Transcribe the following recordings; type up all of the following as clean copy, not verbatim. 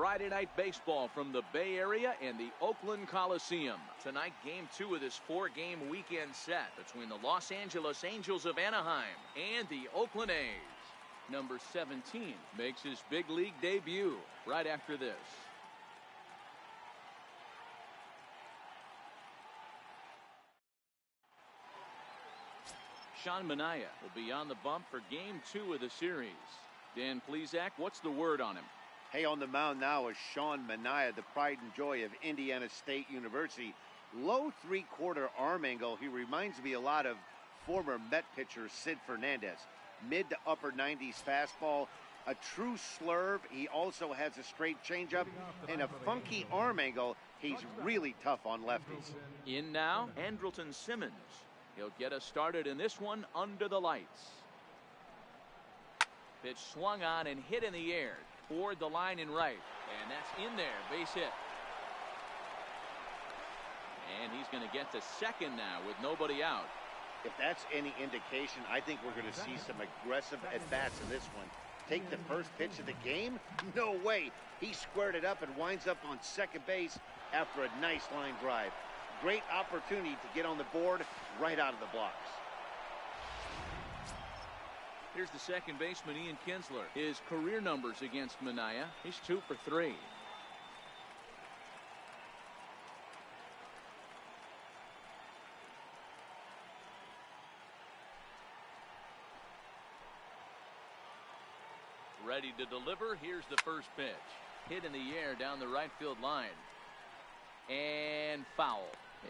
Friday Night Baseball from the Bay Area and the Oakland Coliseum. Tonight, Game 2 of this 4-game weekend set between the Los Angeles Angels of Anaheim and the Oakland A's. Number 17 makes his big league debut right after this. Sean Manaea will be on the bump for Game 2 of the series. Dan Plesac, what's the word on him? Hey, on the mound now is Sean Manaea, the pride and joy of Indiana State University. Low three-quarter arm angle. He reminds me a lot of former Met pitcher Sid Fernandez. Mid to upper 90s fastball, a true slurve. He also has a straight changeup and a funky arm angle. He's really tough on lefties. In now, Andrelton Simmons. He'll get us started in this one under the lights. Pitch swung on and hit in the air toward the line in right. And that's in there, base hit. And he's going to get to second now with nobody out. If that's any indication, I think we're going to see some aggressive at-bats in this one. Take the first pitch of the game? No way. He squared it up and winds up on second base after a nice line drive. Great opportunity to get on the board right out of the blocks. Here's the second baseman, Ian Kinsler. His career numbers against Manaea, he's 2 for 3. Ready to deliver. Here's the first pitch. Hit in the air down the right field line. And foul.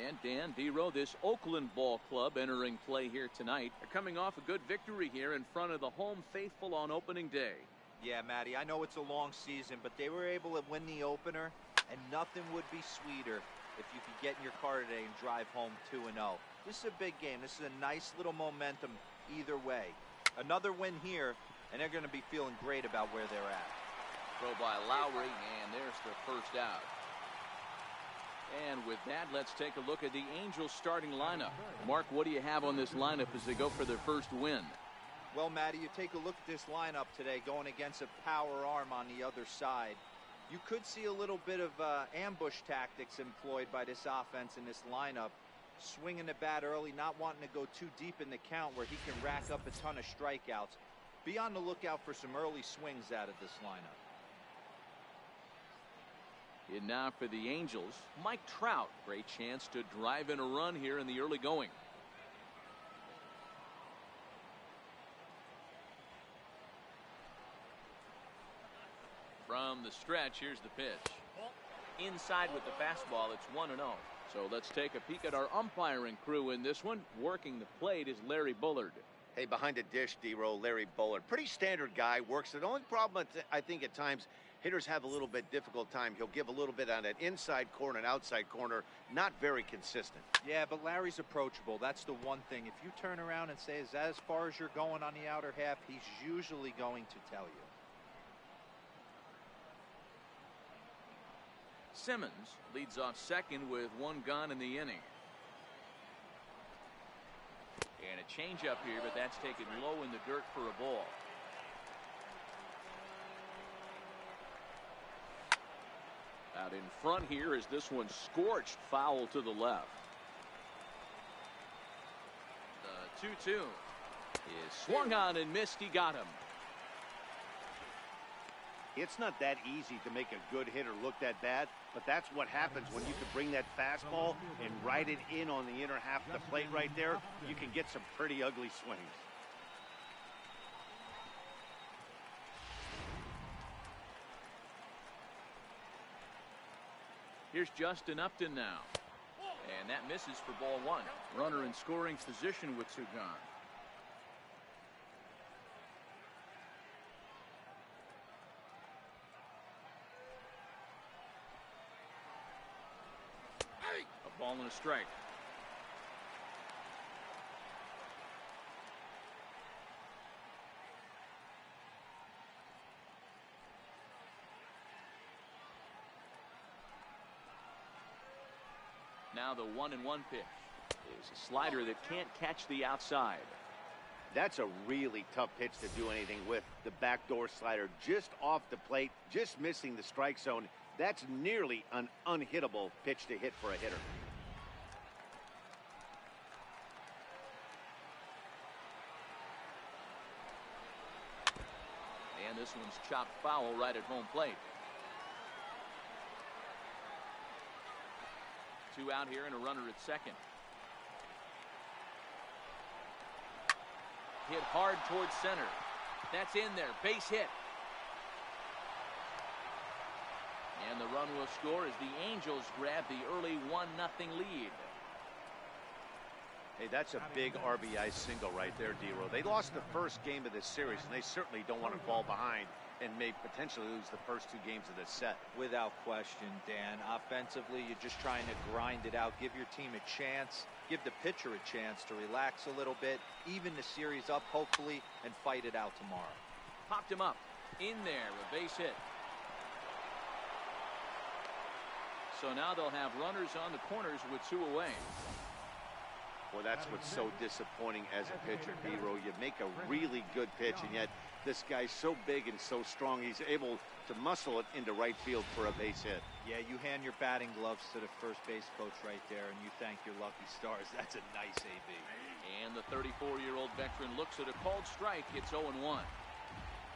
And Dan Dero, this Oakland ball club entering play here tonight. They're coming off a good victory here in front of the home faithful on opening day. Yeah, Matty, I know it's a long season, but they were able to win the opener, and nothing would be sweeter if you could get in your car today and drive home 2-0. This is a big game. This is a nice little momentum either way. Another win here, and they're going to be feeling great about where they're at. Throw by Lowry, and there's the first out. And with that, let's take a look at the Angels starting lineup. Mark, what do you have on this lineup as they go for their first win? Well, Matty, you take a look at this lineup today going against a power arm on the other side. You could see a little bit of ambush tactics employed by this offense in this lineup. Swinging the bat early, not wanting to go too deep in the count where he can rack up a ton of strikeouts. Be on the lookout for some early swings out of this lineup. In now for the Angels, Mike Trout. Great chance to drive in a run here in the early going. From the stretch, here's the pitch. Inside with the fastball, it's 1-0. So let's take a peek at our umpiring crew in this one. Working the plate is Larry Bullard. Hey, behind the dish, D-Row, Larry Bullard. Pretty standard guy, works it. The only problem, I think, at times, hitters have a little bit difficult time. He'll give a little bit on that inside corner and outside corner. Not very consistent. Yeah, but Larry's approachable. That's the one thing. If you turn around and say, is that as far as you're going on the outer half, he's usually going to tell you. Simmons leads off second with 1 gone in the inning. And a changeup here, but that's taken low in the dirt for a ball. Out in front here is this one scorched foul to the left. The 2-2 is swung on and missed. He got him. It's not that easy to make a good hitter look that bad, but that's what happens when you can bring that fastball and ride it in on the inner half of the plate right there. You can get some pretty ugly swings. Here's Justin Upton now. And that misses for ball 1. Runner in scoring position with 2 gone. A ball and a strike. Now the 1-1 pitch is a slider that can't catch the outside. That's a really tough pitch to do anything with. The backdoor slider just off the plate, just missing the strike zone. That's nearly an unhittable pitch to hit for a hitter. And this one's chopped foul right at home plate. 2 out here and a runner at second. Hit hard towards center. That's in there. Base hit. And the run will score as the Angels grab the early 1-0 lead. Hey, that's a big RBI single right there, D-Row. They lost the first game of this series, and they certainly don't want to fall behind and may potentially lose the first 2 games of this set. Without question, Dan. Offensively, you're just trying to grind it out, give your team a chance, give the pitcher a chance to relax a little bit, even the series up, hopefully, and fight it out tomorrow. Popped him up. In there, a base hit. So now they'll have runners on the corners with 2 away. Well, that's what's so disappointing as a pitcher, D-Row. You make a really good pitch, and yet this guy's so big and so strong, he's able to muscle it into right field for a base hit. Yeah, you hand your batting gloves to the first base coach right there, and you thank your lucky stars. That's a nice AB. And the 34-year-old veteran looks at a called strike. It's 0-1.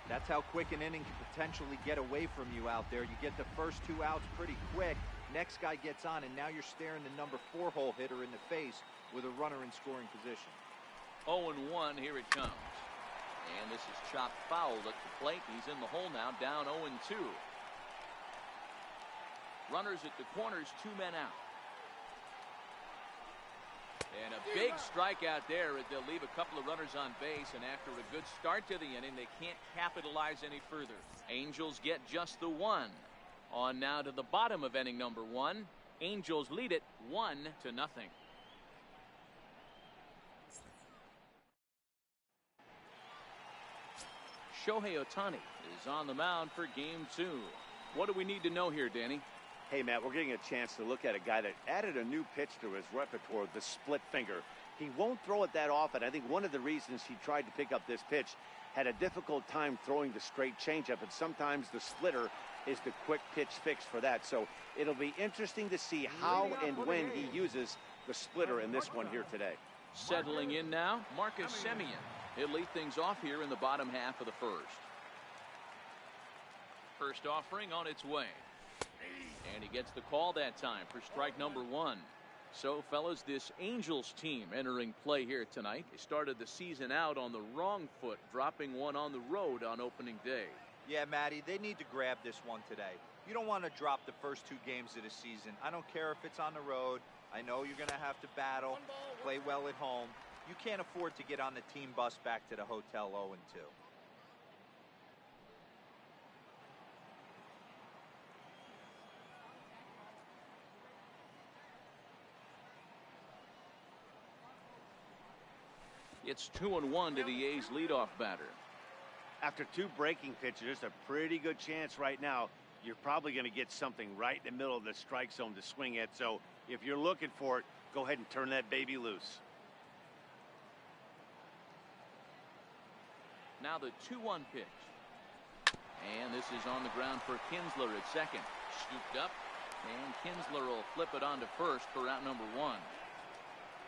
That's how quick an inning can potentially get away from you out there. You get the first 2 outs pretty quick. Next guy gets on, and now you're staring the number 4 hole hitter in the face with a runner in scoring position. 0-1, here it comes. And this is chopped foul at the plate. He's in the hole now, down 0-2. Runners at the corners, 2 men out. And a big strikeout there. They'll leave a couple of runners on base, and after a good start to the inning, they can't capitalize any further. Angels get just the 1. On now to the bottom of inning number 1. Angels lead it 1-0. Shohei Ohtani is on the mound for game 2. What do we need to know here, Danny? Hey, Matt, we're getting a chance to look at a guy that added a new pitch to his repertoire, the split finger. He won't throw it that often. I think one of the reasons he tried to pick up this pitch, had a difficult time throwing the straight changeup, and sometimes the splitter is the quick pitch fix for that. So it'll be interesting to see how and when he uses the splitter in this one here today. Settling in now, Marcus Semien. He'll lead things off here in the bottom half of the first. First offering on its way. And he gets the call that time for strike number 1. So, fellas, this Angels team entering play here tonight. They started the season out on the wrong foot, dropping one on the road on opening day. Yeah, Matty, they need to grab this one today. You don't want to drop the first 2 games of the season. I don't care if it's on the road. I know you're going to have to battle, play well at home. You can't afford to get on the team bus back to the hotel 0-2. It's 2-1 to the A's leadoff batter. After 2 breaking pitches, there's a pretty good chance right now you're probably going to get something right in the middle of the strike zone to swing at. So if you're looking for it, go ahead and turn that baby loose. Now the 2-1 pitch. And this is on the ground for Kinsler at second. Scooped up, and Kinsler will flip it on to first for out number 1.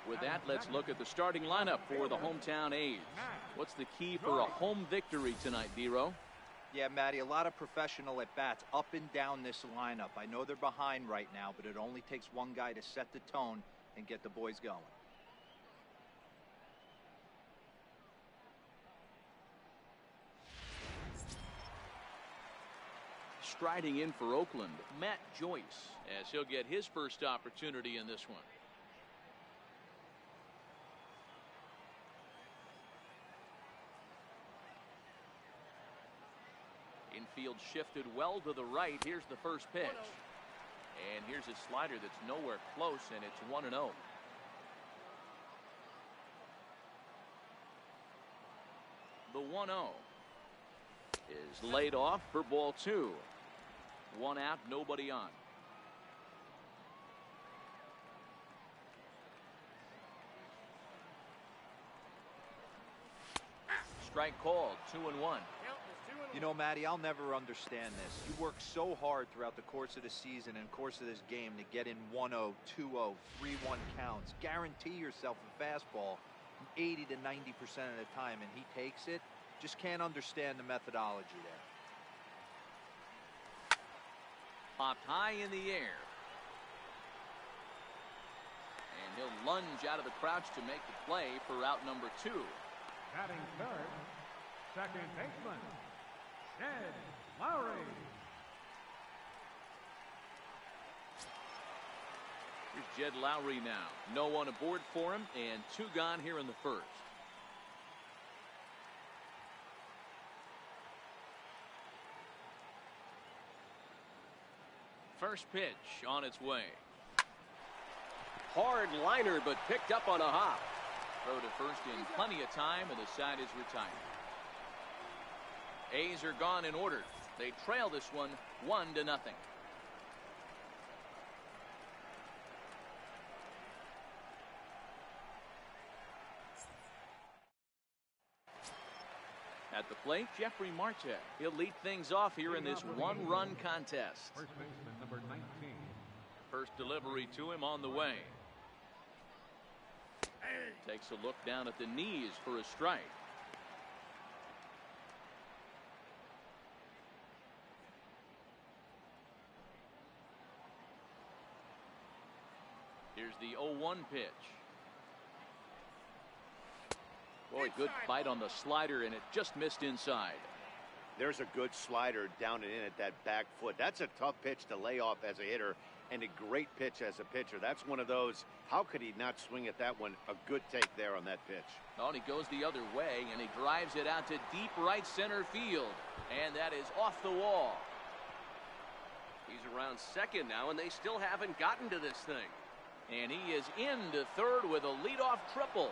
With that, let's look at the starting lineup for the hometown A's. What's the key for a home victory tonight, D-Row? Yeah, Matty, a lot of professional at-bats up and down this lineup. I know they're behind right now, but it only takes one guy to set the tone and get the boys going. Striding in for Oakland, Matt Joyce, as he'll get his first opportunity in this one. Infield shifted well to the right. Here's the first pitch. And here's a slider that's nowhere close, and it's 1-0. The 1-0 is laid off for ball 2. 1 out, nobody on. strike called. 2-1. You know, Matty, I'll never understand this. You work so hard throughout the course of the season and course of this game to get in 1-0, 2-0, 3-1 counts. Guarantee yourself a fastball 80 to 90% of the time, and he takes it. Just can't understand the methodology there. Popped high in the air. And he'll lunge out of the crouch to make the play for out number 2. Batting third, second baseman, Jed Lowry. Here's Jed Lowry now. No one aboard for him, and 2 gone here in the first. First pitch on its way. Hard liner, but picked up on a hop. Throw to first in plenty of time, and the side is retired. A's are gone in order. They trail this one 1-0. At the plate, Jeffrey Marte. He'll lead things off here in this one-run contest. First baseman, number 19. First delivery to him on the way. Takes a look down at the knees for a strike. Here's the 0-1 pitch. Boy, good bite on the slider, and it just missed inside. There's a good slider down and in at that back foot. That's a tough pitch to lay off as a hitter, and a great pitch as a pitcher. That's one of those, how could he not swing at that one? A good take there on that pitch. Oh, and he goes the other way, and he drives it out to deep right center field. And that is off the wall. He's around second now, and they still haven't gotten to this thing. And he is into third with a leadoff triple.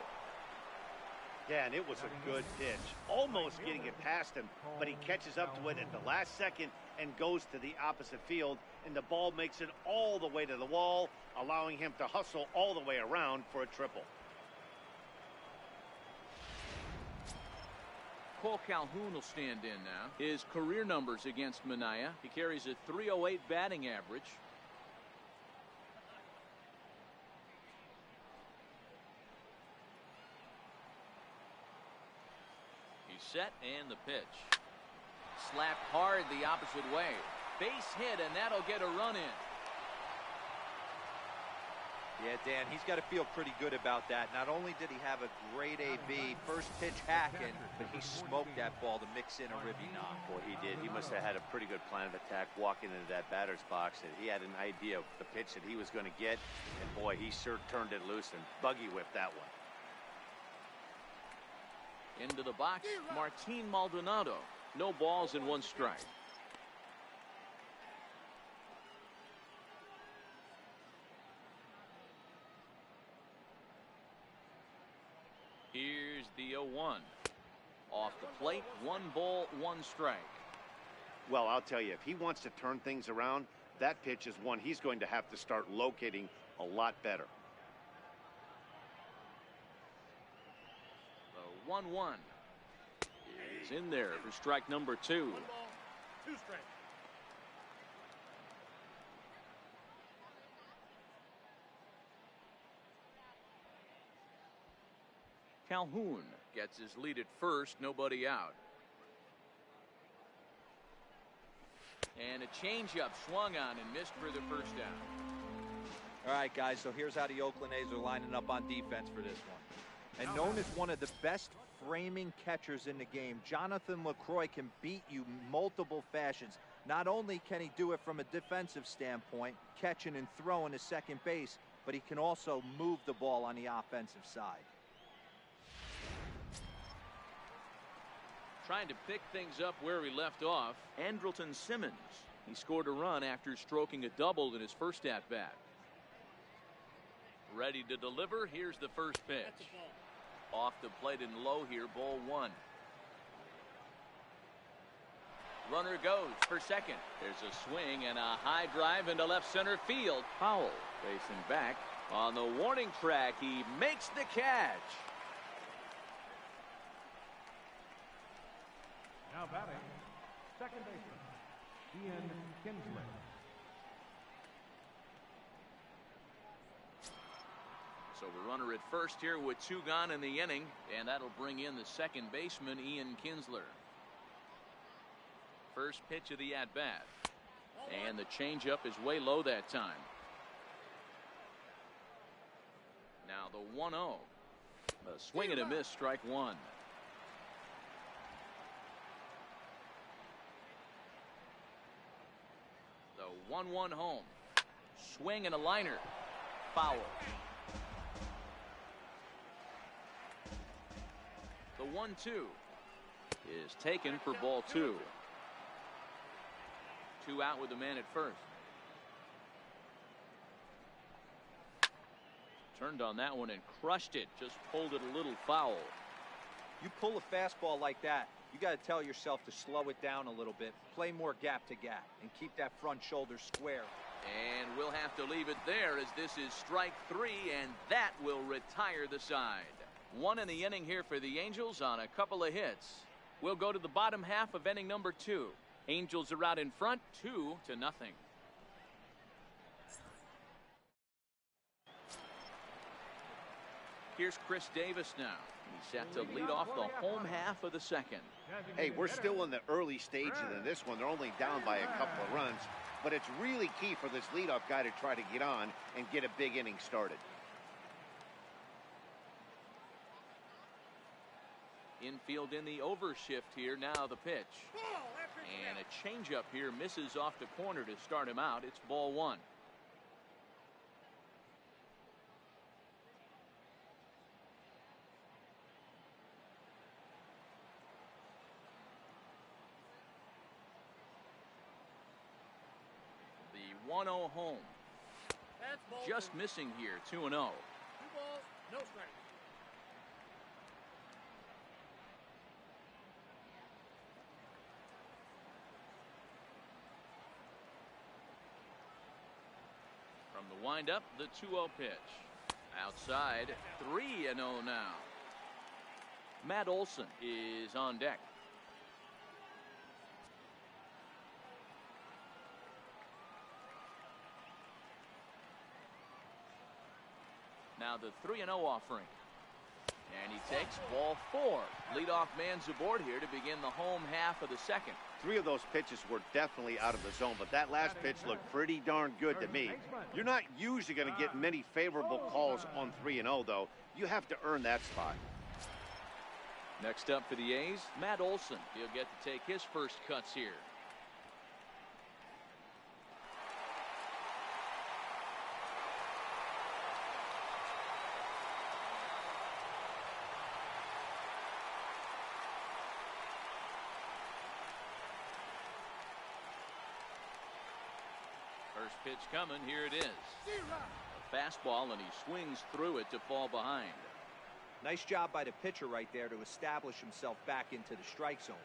Yeah, and it was a good pitch. Almost getting it past him, but he catches up to it at the last second and goes to the opposite field, and the ball makes it all the way to the wall, allowing him to hustle all the way around for a triple. Cole Calhoun will stand in now. His career numbers against Minaya. He carries a .308 batting average. Set and the pitch. Slapped hard the opposite way. Base hit, and that'll get a run in. Yeah, Dan, he's got to feel pretty good about that. Not only did he have a great AB first pitch hacking, but he smoked that ball to mix in a ribby knock. Boy, he did. He must have had a pretty good plan of attack walking into that batter's box. And he had an idea of the pitch that he was going to get, and boy, he sure turned it loose and buggy whipped that one. Into the box, Martin Maldonado. No balls and 1 strike. Here's the 0-1. Off the plate, 1 ball, 1 strike. Well, I'll tell you, if he wants to turn things around, that pitch is one he's going to have to start locating a lot better. 1-1 is in there for strike number 2. 1 ball, 2 strikes. Calhoun gets his lead at first, nobody out. And a changeup swung on and missed for the first down. All right, guys, so here's how the Oakland A's are lining up on defense for this one. And known as one of the best framing catchers in the game, Jonathan LaCroix can beat you multiple fashions. Not only can he do it from a defensive standpoint, catching and throwing to second base, but he can also move the ball on the offensive side. Trying to pick things up where he left off, Andrelton Simmons. He scored a run after stroking a double in his first at-bat. Ready to deliver. Here's the first pitch. Off the plate and low here, ball 1. Runner goes for second. There's a swing and a high drive into left center field. Powell facing back on the warning track. He makes the catch. Now batting, second baseman, Ian Kinsley. So a runner at first here with 2 gone in the inning, and that'll bring in the second baseman, Ian Kinsler. First pitch of the at-bat. And the changeup is way low that time. Now the 1-0. A swing and a miss, strike one. The 1-1 home. Swing and a liner. Foul. The 1-2 is taken for ball 2. 2 out with the man at first. Turned on that one and crushed it. Just pulled it a little foul. You pull a fastball like that, you got to tell yourself to slow it down a little bit, play more gap to gap, and keep that front shoulder square. And we'll have to leave it there as this is strike 3, and that will retire the side. 1 in the inning here for the Angels on a couple of hits. We'll go to the bottom half of inning number 2. Angels are out in front, 2-0. Here's Chris Davis now. He's set to lead off the home half of the second. Hey, we're still in the early stages of this one. They're only down by a couple of runs, but it's really key for this leadoff guy to try to get on and get a big inning started. Infield in the overshift here. Now the pitch. And a changeup here misses off the corner to start him out. It's ball 1. The 1-0 home. Just missing here. 2-0. 2 balls, no strikes. From the windup, the 2-0 pitch. Outside, 3-0 now. Matt Olson is on deck. Now the 3-0 offering. And he takes ball 4. Leadoff man's aboard here to begin the home half of the second. 3 of those pitches were definitely out of the zone, but that last pitch looked pretty darn good to me. You're not usually going to get many favorable calls on 3-0, though. You have to earn that spot. Next up for the A's, Matt Olson. He'll get to take his first cuts here. First pitch coming. Here it is. A fastball, and he swings through it to fall behind. Nice job by the pitcher right there to establish himself back into the strike zone.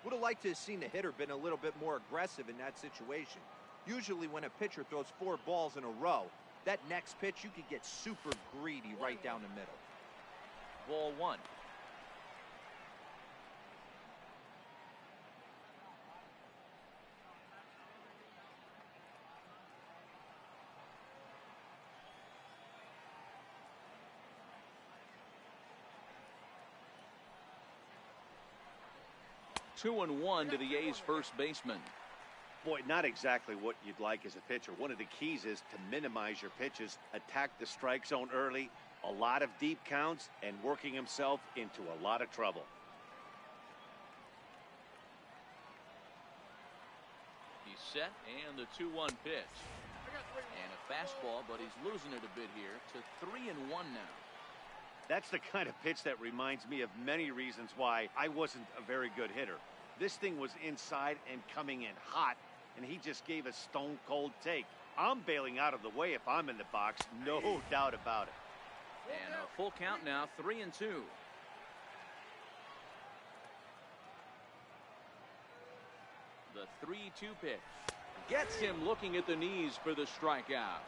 Would have liked to have seen the hitter been a little bit more aggressive in that situation. Usually when a pitcher throws 4 balls in a row, that next pitch you could get super greedy right down the middle. Ball 1. Two and 1 to the A's first baseman. Boy, not exactly what you'd like as a pitcher. One of the keys is to minimize your pitches, attack the strike zone early, a lot of deep counts, and working himself into a lot of trouble. He's set, and the 2-1 pitch. And a fastball, but he's losing it a bit here to 3-1 now. That's the kind of pitch that reminds me of many reasons why I wasn't a very good hitter. This thing was inside and coming in hot, and he just gave a stone-cold take. I'm bailing out of the way if I'm in the box, no doubt about it. And a full count now, 3-2. The 3-2 pitch gets him looking at the knees for the strikeout.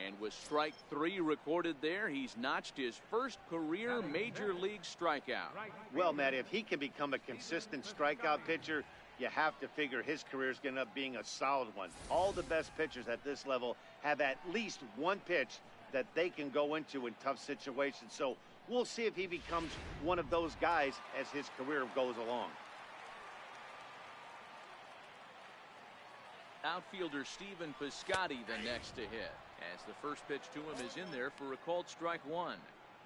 And with strike 3 recorded there, he's notched his first career major league strikeout. Well, Matt, if he can become a consistent strikeout pitcher, you have to figure his career is going to end up being a solid one. All the best pitchers at this level have at least one pitch that they can go into in tough situations. So we'll see if he becomes one of those guys as his career goes along. Outfielder Stephen Piscotty the next to hit, as the first pitch to him is in there for a called strike 1.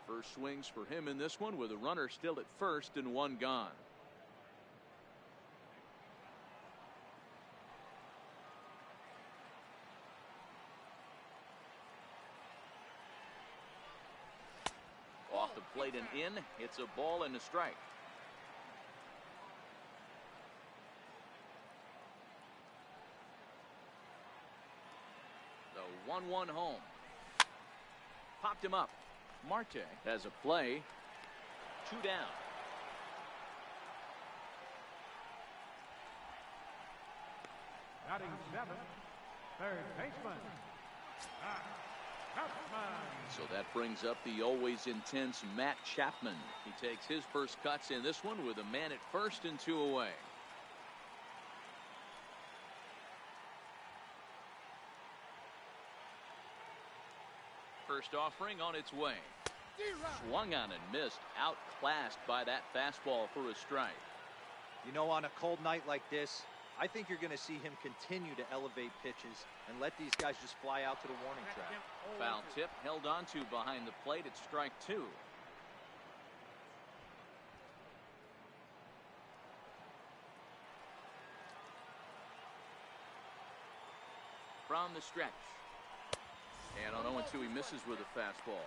First swings for him in this one with a runner still at first and 1 gone. Off the plate and in. It's a ball and a strike. The 1-1 home. Popped him up. Marte has a play. 2 down. Batting 7, third baseman. So that brings up the always intense Matt Chapman. He takes his first cuts in this one with a man at first and 2 away. First offering on its way. Swung on and missed. Outclassed by that fastball for a strike. You know, on a cold night like this, I think you're going to see him continue to elevate pitches and let these guys just fly out to the warning track. Foul tip held onto behind the plate at strike 2. From the stretch. And on 0-2 he misses with a fastball.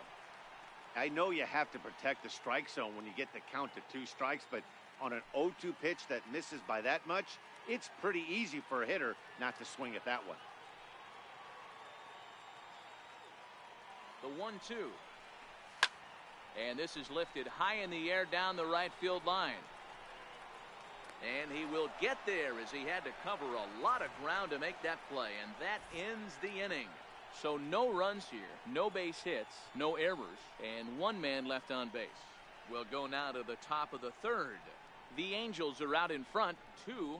I know you have to protect the strike zone when you get the count to 2 strikes, but on an 0-2 pitch that misses by that much, it's pretty easy for a hitter not to swing at that one. The 1-2. And this is lifted high in the air down the right field line. And he will get there as he had to cover a lot of ground to make that play. And that ends the inning. So no runs here, no base hits, no errors, and 1 man left on base. We'll go now to the top of the 3rd. The Angels are out in front, 2-0.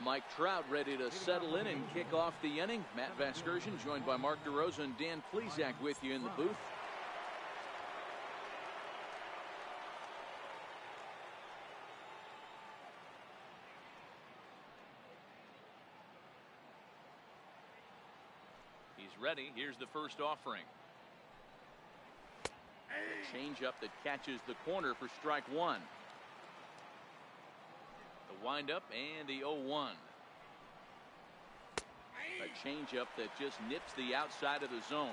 Mike Trout ready to settle in and kick off the inning. Matt Vasgersian joined by Mark DeRosa and Dan Plesac with you in the booth. He's ready. Here's the first offering. A changeup that catches the corner for strike 1. The windup and the 0-1. A changeup that just nips the outside of the zone.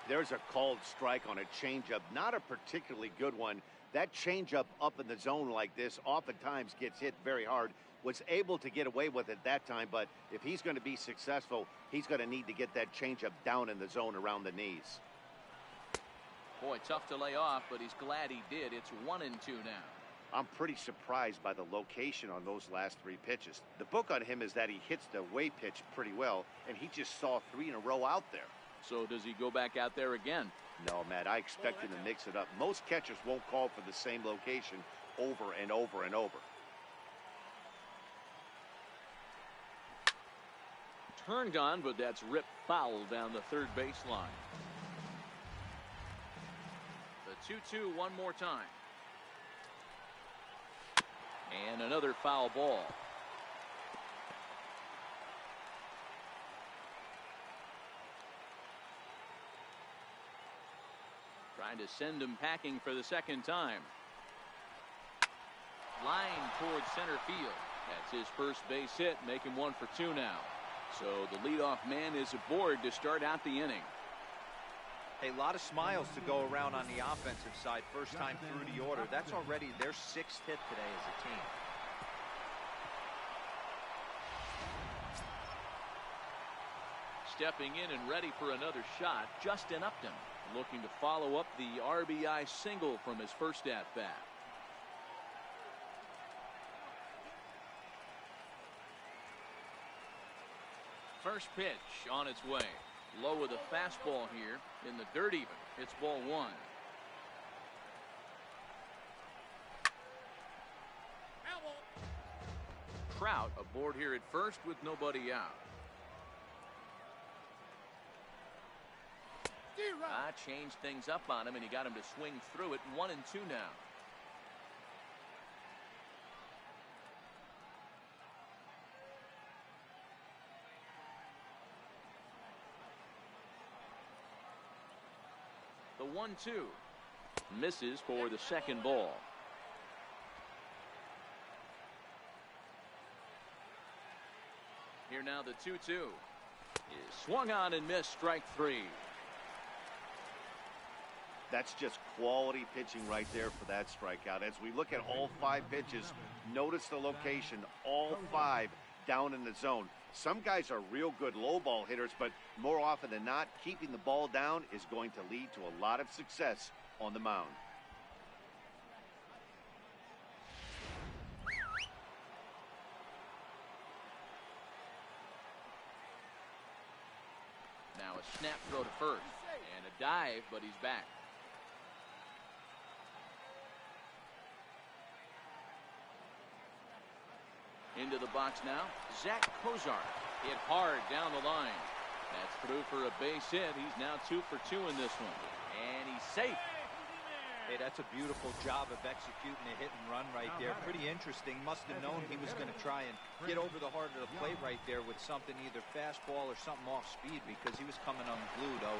There's a called strike on a changeup, not a particularly good one. That changeup up in the zone like this oftentimes gets hit very hard. Was able to get away with it that time, but if he's going to be successful, he's going to need to get that changeup down in the zone around the knees. Boy, tough to lay off, but he's glad he did. It's 1-2 now. I'm pretty surprised by the location on those last 3 pitches. The book on him is that he hits the away pitch pretty well, and he just saw 3 in a row out there. So does he go back out there again? No, Matt, I expect him to mix it up. Most catchers won't call for the same location over and over and over. Turned on, but that's ripped foul down the 3rd baseline. The 2-2 one more time. And another foul ball. Trying to send him packing for the 2nd time. Line towards center field. That's his first base hit, making 1 for 2 now. So the leadoff man is aboard to start out the inning. Hey, a lot of smiles to go around on the offensive side. First time through the order. That's already their 6th hit today as a team. Stepping in and ready for another shot, Justin Upton, looking to follow up the RBI single from his first at-bat. first pitch on its way. Low with a fastball here in the dirt even. It's ball one. Trout aboard here at first with nobody out. Changed things up on him, and he got him to swing through it. 1-2 now. The 1-2 misses for the second ball. Here now the 2-2 is swung on and missed. Strike three. That's just quality pitching right there for that strikeout. As we look at all 5 pitches, notice the location, all 5 down in the zone. Some guys are real good low ball hitters, but more often than not, keeping the ball down is going to lead to a lot of success on the mound. Now a snap throw to first and a dive, but he's back. Into the box now, Zach Kozar hit hard down the line. That's through for a base hit. He's now 2 for 2 in this one, and he's safe. Hey, that's a beautiful job of executing a hit and run right there. Pretty interesting. Must have known he was going to try and get over the heart of the plate right there with something, either fastball or something off speed, because he was coming unglued. 0-0.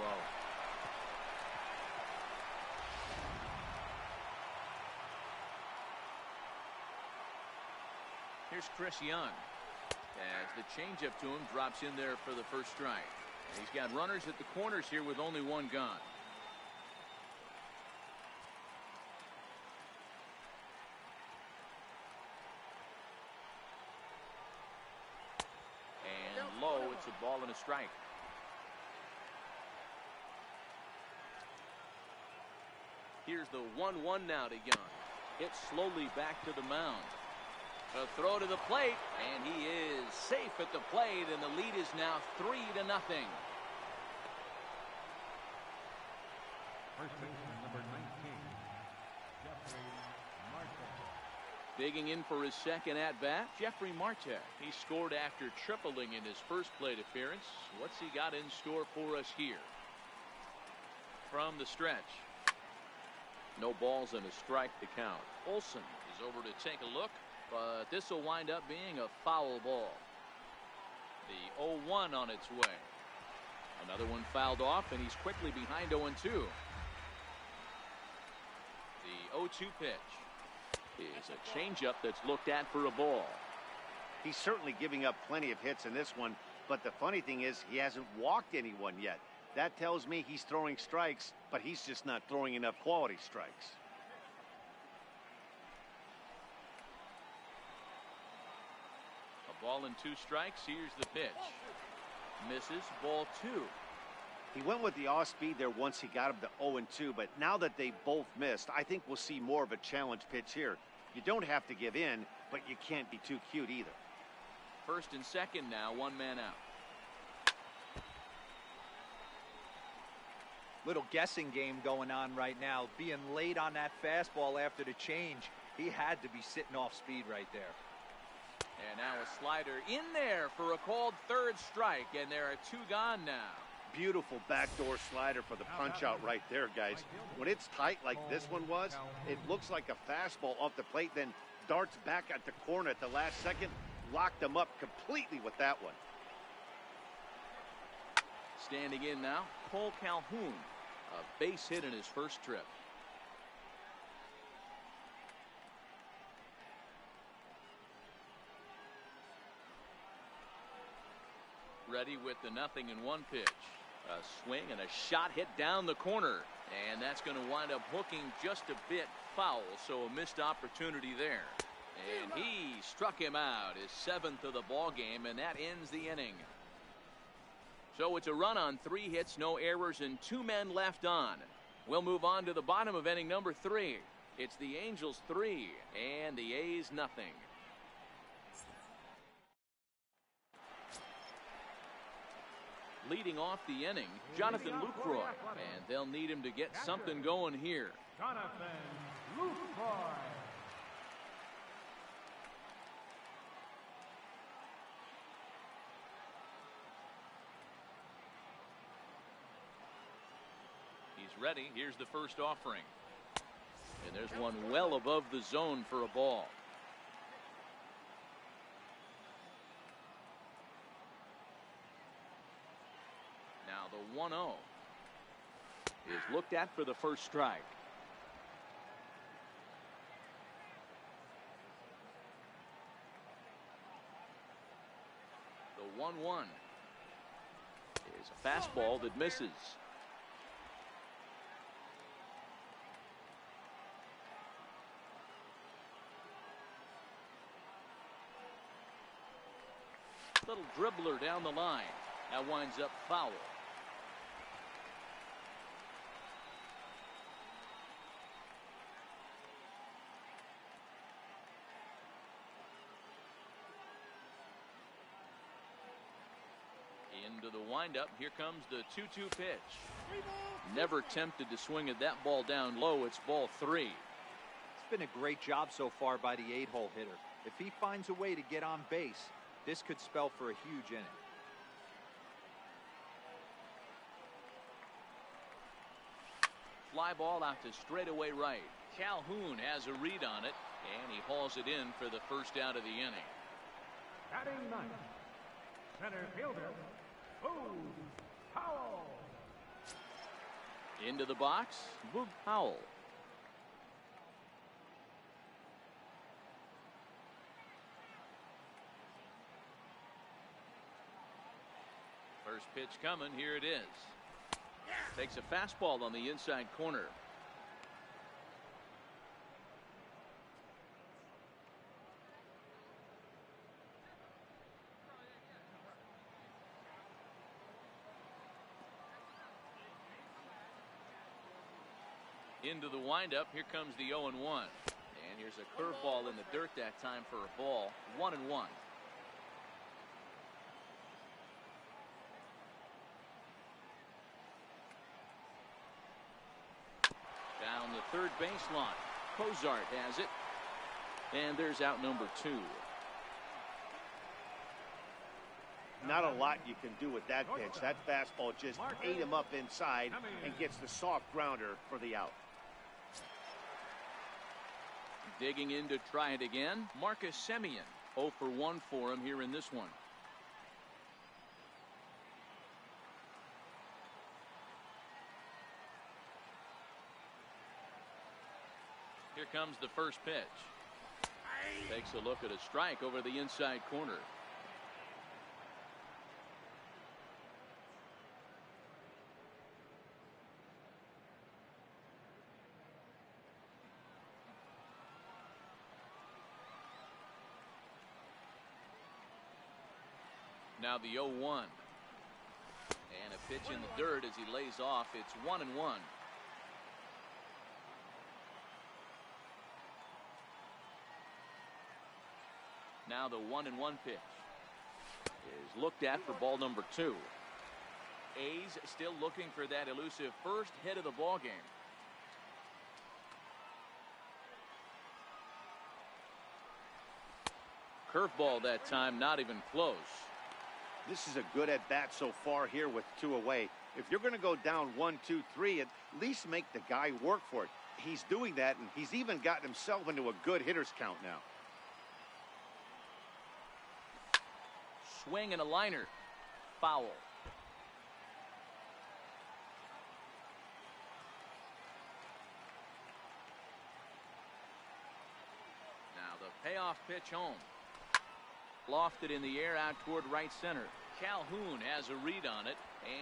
Here's Chris Young as the changeup to him drops in there for the first strike. And he's got runners at the corners here with only one gone. And low, it's a ball and a strike. Here's the 1-1 now to Young. Hits slowly back to the mound. A throw to the plate, and he is safe at the plate, and the lead is now 3-0. First baseman, number 19, Jeffrey Marte. Digging in for his second at-bat, Jeffrey Marte. He scored after tripling in his first plate appearance. What's he got in store for us here? From the stretch. No balls and a strike to count. Olsen is over to take a look. But this will wind up being a foul ball. The 0-1 on its way. Another one fouled off, and he's quickly behind 0-2. The 0-2 pitch is a changeup that's looked at for a ball. He's certainly giving up plenty of hits in this one, but the funny thing is he hasn't walked anyone yet. That tells me he's throwing strikes, but he's just not throwing enough quality strikes. Ball and 2 strikes. Here's the pitch. Misses. Ball 2. He went with the off speed there once he got him to 0-2, but now that they both missed, I think we'll see more of a challenge pitch here. You don't have to give in, but you can't be too cute either. First and second now, 1 man out. Little guessing game going on right now. Being late on that fastball after the change, he had to be sitting off speed right there. And now a slider in there for a called third strike, and there are 2 gone now. Beautiful backdoor slider for the punch out right there, guys. When it's tight like this one was, it looks like a fastball off the plate, then darts back at the corner at the last second. Locked them up completely with that one. Standing in now, Cole Calhoun. A base hit in his first trip. Ready with the 0-1 pitch. A swing and a shot hit down the corner. And that's going to wind up hooking just a bit foul, so a missed opportunity there. And he struck him out, his 7th of the ball game, and that ends the inning. So it's a run on 3 hits, no errors, and 2 men left on. We'll move on to the bottom of inning number 3. It's the Angels 3 and the A's 0. Leading off the inning, Jonathan Lucroy, and they'll need him to get something going here. Jonathan Lucroy. He's ready. Here's the first offering. And there's one well above the zone for a ball. Now the 1-0 is looked at for the first strike. The 1-1 is a fastball that misses. Little dribbler down the line. That winds up foul. Into the windup. Here comes the 2-2 pitch. Never tempted to swing at that ball down low. It's ball 3. It's been a great job so far by the 8-hole hitter. If he finds a way to get on base, this could spell for a huge inning. Fly ball out to straightaway right. Calhoun has a read on it, and he hauls it in for the first out of the inning. Batting ninth, center fielder, Boog Powell. Into the box, Boog Powell. First pitch coming. Here it is. Takes a fastball on the inside corner. Into the windup. Here comes the 0-1. And here's a curveball in the dirt that time for a ball. 1-1. Down the third baseline. Cozart has it. And there's out number 2. Not a lot you can do with that pitch. That fastball just ate him up inside and gets the soft grounder for the out. Digging in to try it again, Marcus Semien. 0 for 1 for him here in this one. Here comes the first pitch. Takes a look at a strike over the inside corner. Now the 0-1. And a pitch in the dirt as he lays off. It's 1-1. Now the 1-1 pitch is looked at for ball number 2. A's still looking for that elusive first hit of the ball game. Curveball that time, not even close. This is a good at bat so far here with 2 away. If you're going to go down 1, 2, 3, at least make the guy work for it. He's doing that, and he's even gotten himself into a good hitter's count now. Swing and a liner. Foul. Now the payoff pitch home. Lofted in the air out toward right center. Calhoun has a read on it,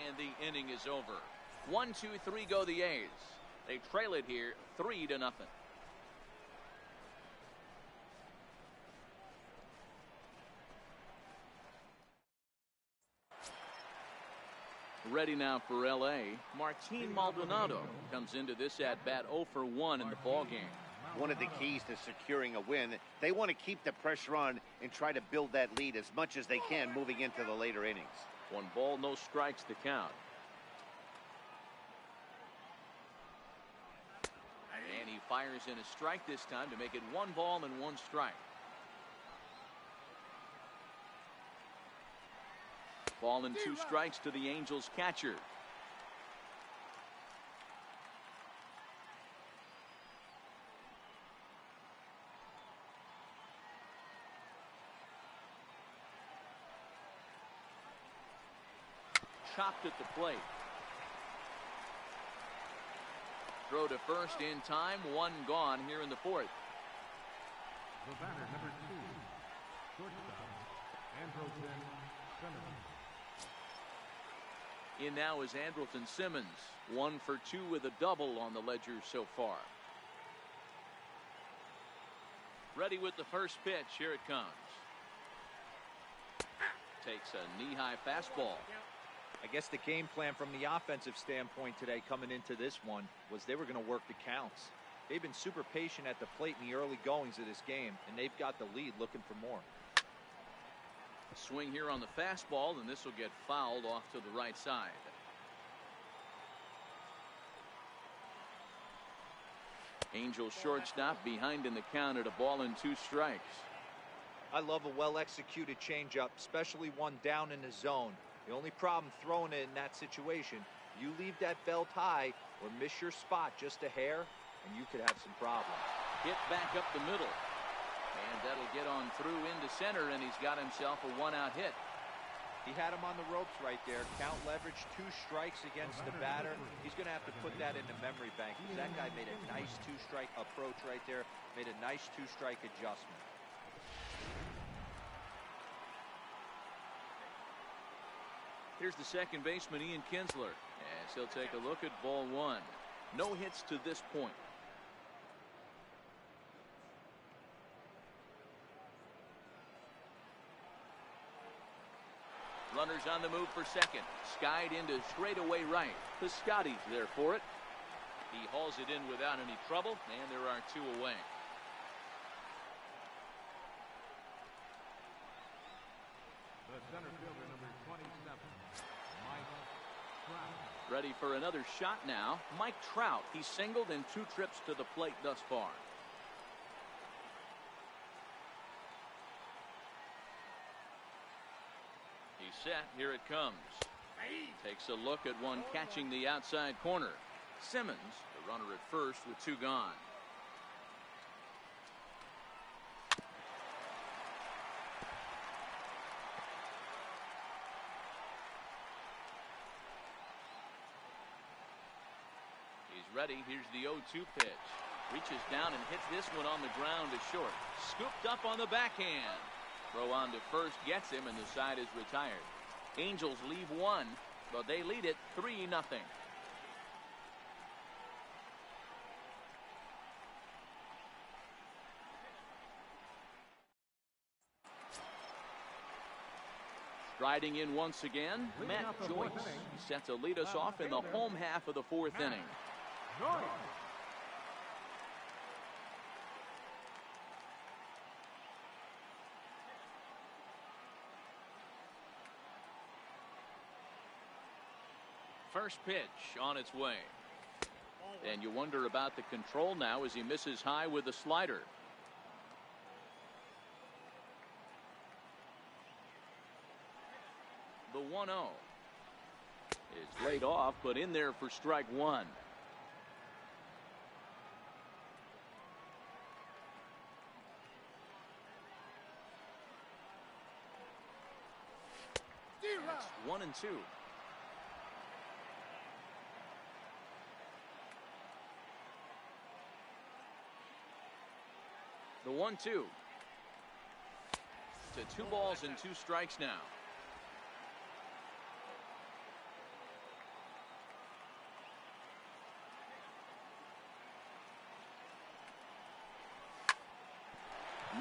and the inning is over. 1, 2, 3 go the A's. They trail it here 3-0. Ready now for LA. Martin Maldonado comes into this at bat 0 for 1 in the ball game. One of the keys to securing a win, they want to keep the pressure on and try to build that lead as much as they can moving into the later innings. 1 ball, no strikes to count. And he fires in a strike this time to make it 1 ball and 1 strike. Ball and 2 strikes to the Angels catcher. Chopped at the plate. Throw to first in time. 1 gone here in the 4th. The batter, number 2, shortstop, Andrelton Simmons. In now is Andrelton Simmons. 1 for 2 with a double on the ledger so far. Ready with the first pitch. Here it comes. Takes a knee-high fastball. I guess the game plan from the offensive standpoint today coming into this one was they were going to work the counts. They've been super patient at the plate in the early goings of this game, and they've got the lead looking for more. Swing here on the fastball, and this will get fouled off to the right side. Angels shortstop behind in the count at 1 ball and 2 strikes. I love a well-executed changeup, especially one down in the zone. The only problem throwing it in that situation, you leave that belt high or miss your spot just a hair, and you could have some problems. Hit back up the middle. And that'll get on through into center, and he's got himself a 1-out hit. He had him on the ropes right there. Count leverage, 2 strikes against the batter. He's going to have to put that in the memory bank, because that guy made a nice 2-strike approach right there, made a nice 2-strike adjustment. Here's the second baseman, Ian Kinsler, as he'll take a look at ball 1. No hits to this point. Runners on the move for second. Skied into straightaway right. Piscotty's there for it. He hauls it in without any trouble, and there are 2 away. The center fielder, number 27, Mike Trout. Ready for another shot now. Mike Trout. He's singled in 2 trips to the plate thus far. He's set. Here it comes. Takes a look at one catching the outside corner. Simmons, the runner at first with 2 gone. Ready. Here's the 0-2 pitch. Reaches down and hits this one on the ground to short. Scooped up on the backhand. Throw on to first gets him, and the side is retired. Angels leave 1, but they lead it 3-0. Striding in once again, Matt Joyce. He's set to lead us off in the home half of the 4th inning. First pitch on its way. And you wonder about the control now as he misses high with the slider. The 1-0 is laid off, but in there for strike 1. It's 1-2. The 1-2 to 2 balls and 2 strikes now.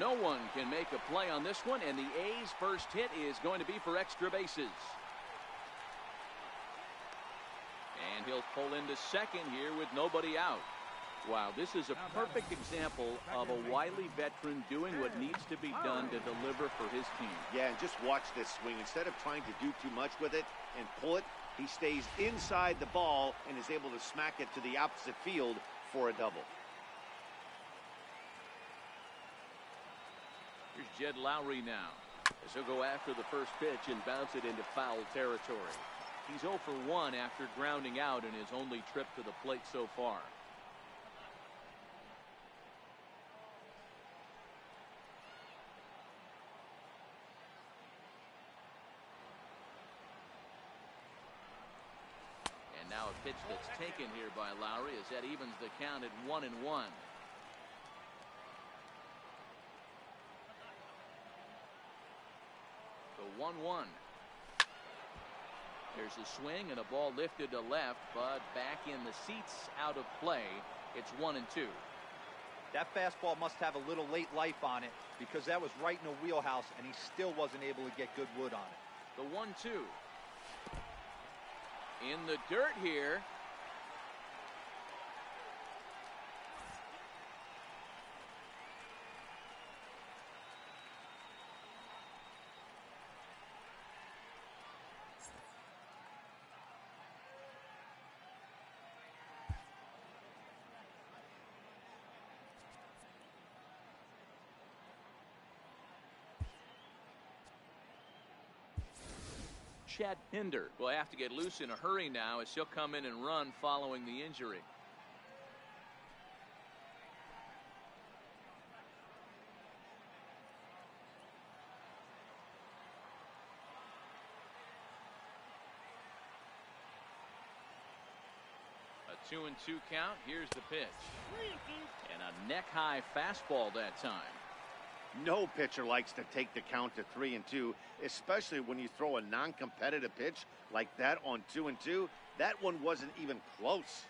No one can make a play on this one, and the A's first hit is going to be for extra bases. And he'll pull into second here with nobody out. Wow, this is a perfect example of a wily veteran doing what needs to be done to deliver for his team. Yeah, and just watch this swing. Instead of trying to do too much with it and pull it, he stays inside the ball and is able to smack it to the opposite field for a double. Here's Jed Lowry now, as he'll go after the first pitch and bounce it into foul territory. He's 0 for 1 after grounding out in his only trip to the plate so far. And now a pitch that's taken here by Lowry as that evens the count at 1-1. The 1-1. There's a swing and a ball lifted to left, but back in the seats, out of play. It's 1-2. That fastball must have a little late life on it, because that was right in the wheelhouse and he still wasn't able to get good wood on it. The 1-2. In the dirt here. Chad Pinder will have to get loose in a hurry now as he'll come in and run following the injury. A 2-2 count. Here's the pitch. And a neck-high fastball that time. No pitcher likes to take the count to 3-2, especially when you throw a non-competitive pitch like that on 2-2. That one wasn't even close.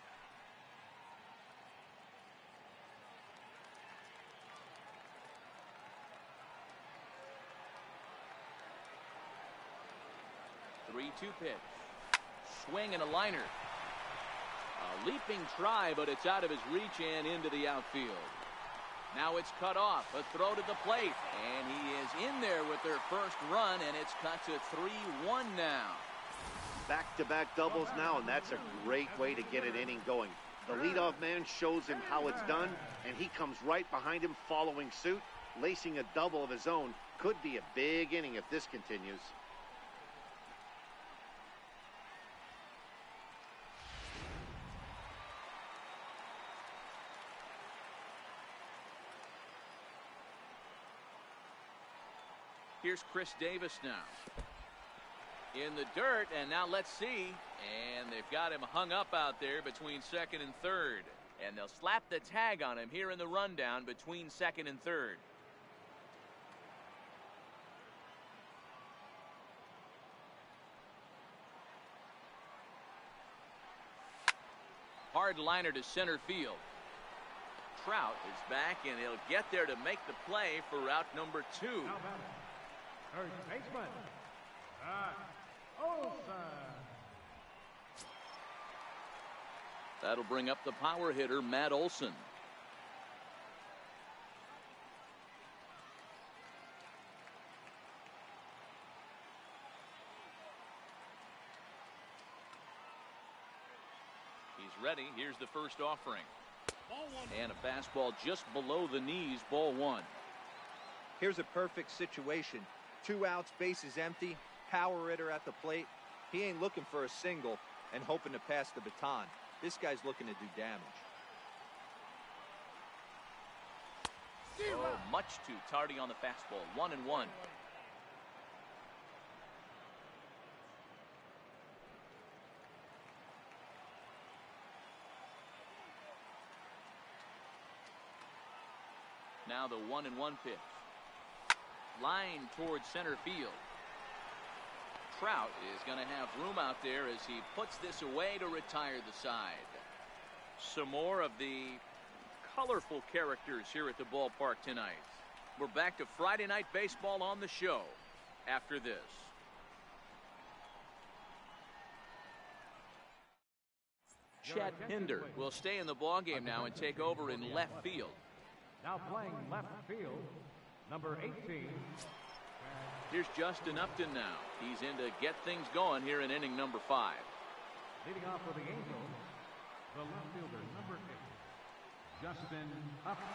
The 3-2 pitch. Swing and a liner. A leaping try, but it's out of his reach and into the outfield. Now it's cut off, a throw to the plate, and he is in there with their first run, and it's cut to 3-1 now. Back-to-back doubles now, and that's a great way to get an inning going. The leadoff man shows him how it's done, and he comes right behind him following suit, lacing a double of his own. Could be a big inning if this continues. Here's Chris Davis now. In the dirt, and now let's see. And they've got him hung up out there between second and third. And they'll slap the tag on him here in the rundown between second and third. Hard liner to center field. Trout is back, and he'll get there to make the play for route number 2. First baseman, Olsen. That'll bring up the power hitter, Matt Olson. He's ready. Here's the first offering. And a fastball just below the knees, ball 1. Here's a perfect situation. 2 outs, bases empty, power hitter at the plate. He ain't looking for a single and hoping to pass the baton. This guy's looking to do damage. Oh, much too tardy on the fastball. 1-1. Now the 1-1 pitch. Line towards center field. Trout is going to have room out there as he puts this away to retire the side. Some more of the colorful characters here at the ballpark tonight. We're back to Friday Night Baseball on the show after this. Chet Pinder will stay in the ballgame now and take over in left field. Now playing left field, number 18. Here's Justin Upton now. He's in to get things going here in inning number 5. Leading off for the Angels, the left fielder, number 8, Justin Upton.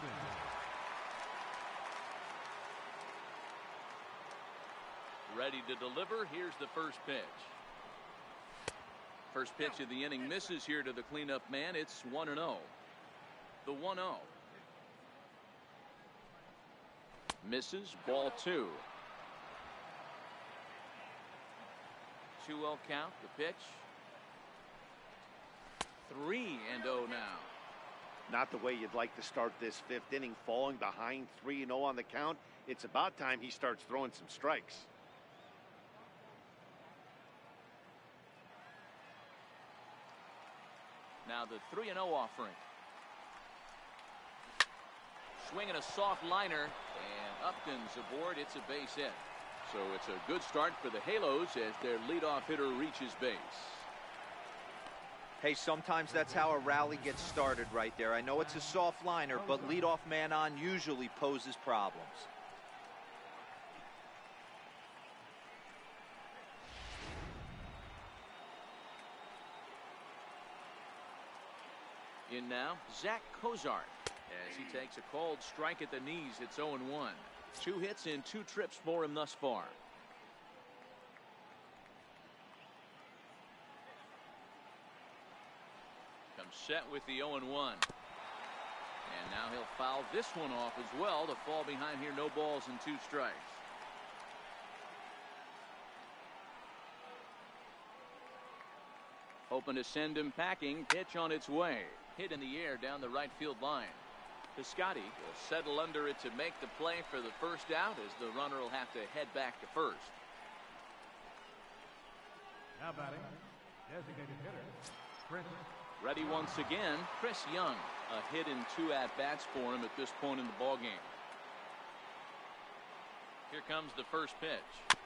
Ready to deliver. Here's the first pitch. First pitch of the inning misses here to the cleanup man. It's 1-0. The 1-0. Misses. Ball 2. 2-0 count. The pitch. 3-0 now. Not the way you'd like to start this 5th inning, falling behind 3-0 on the count. It's about time he starts throwing some strikes. Now the 3-0 offering. Swinging a soft liner, and Upton's aboard. It's a base hit. So it's a good start for the Halos as their leadoff hitter reaches base. Hey, sometimes that's how a rally gets started right there. I know it's a soft liner, but leadoff man on usually poses problems. In now, Zach Cozart. As he takes a cold strike at the knees, it's 0-1. 2 hits and 2 trips for him thus far. Comes set with the 0-1. And now he'll foul this one off as well to fall behind here. No balls and 2 strikes. Hoping to send him packing. Pitch on its way. Hit in the air down the right field line. Piscotty will settle under it to make the play for the first out as the runner will have to head back to first. Now batting, designated hitter, Chris. Ready once again, Chris Young. A hit and 2 at-bats for him at this point in the ballgame. Here comes the first pitch.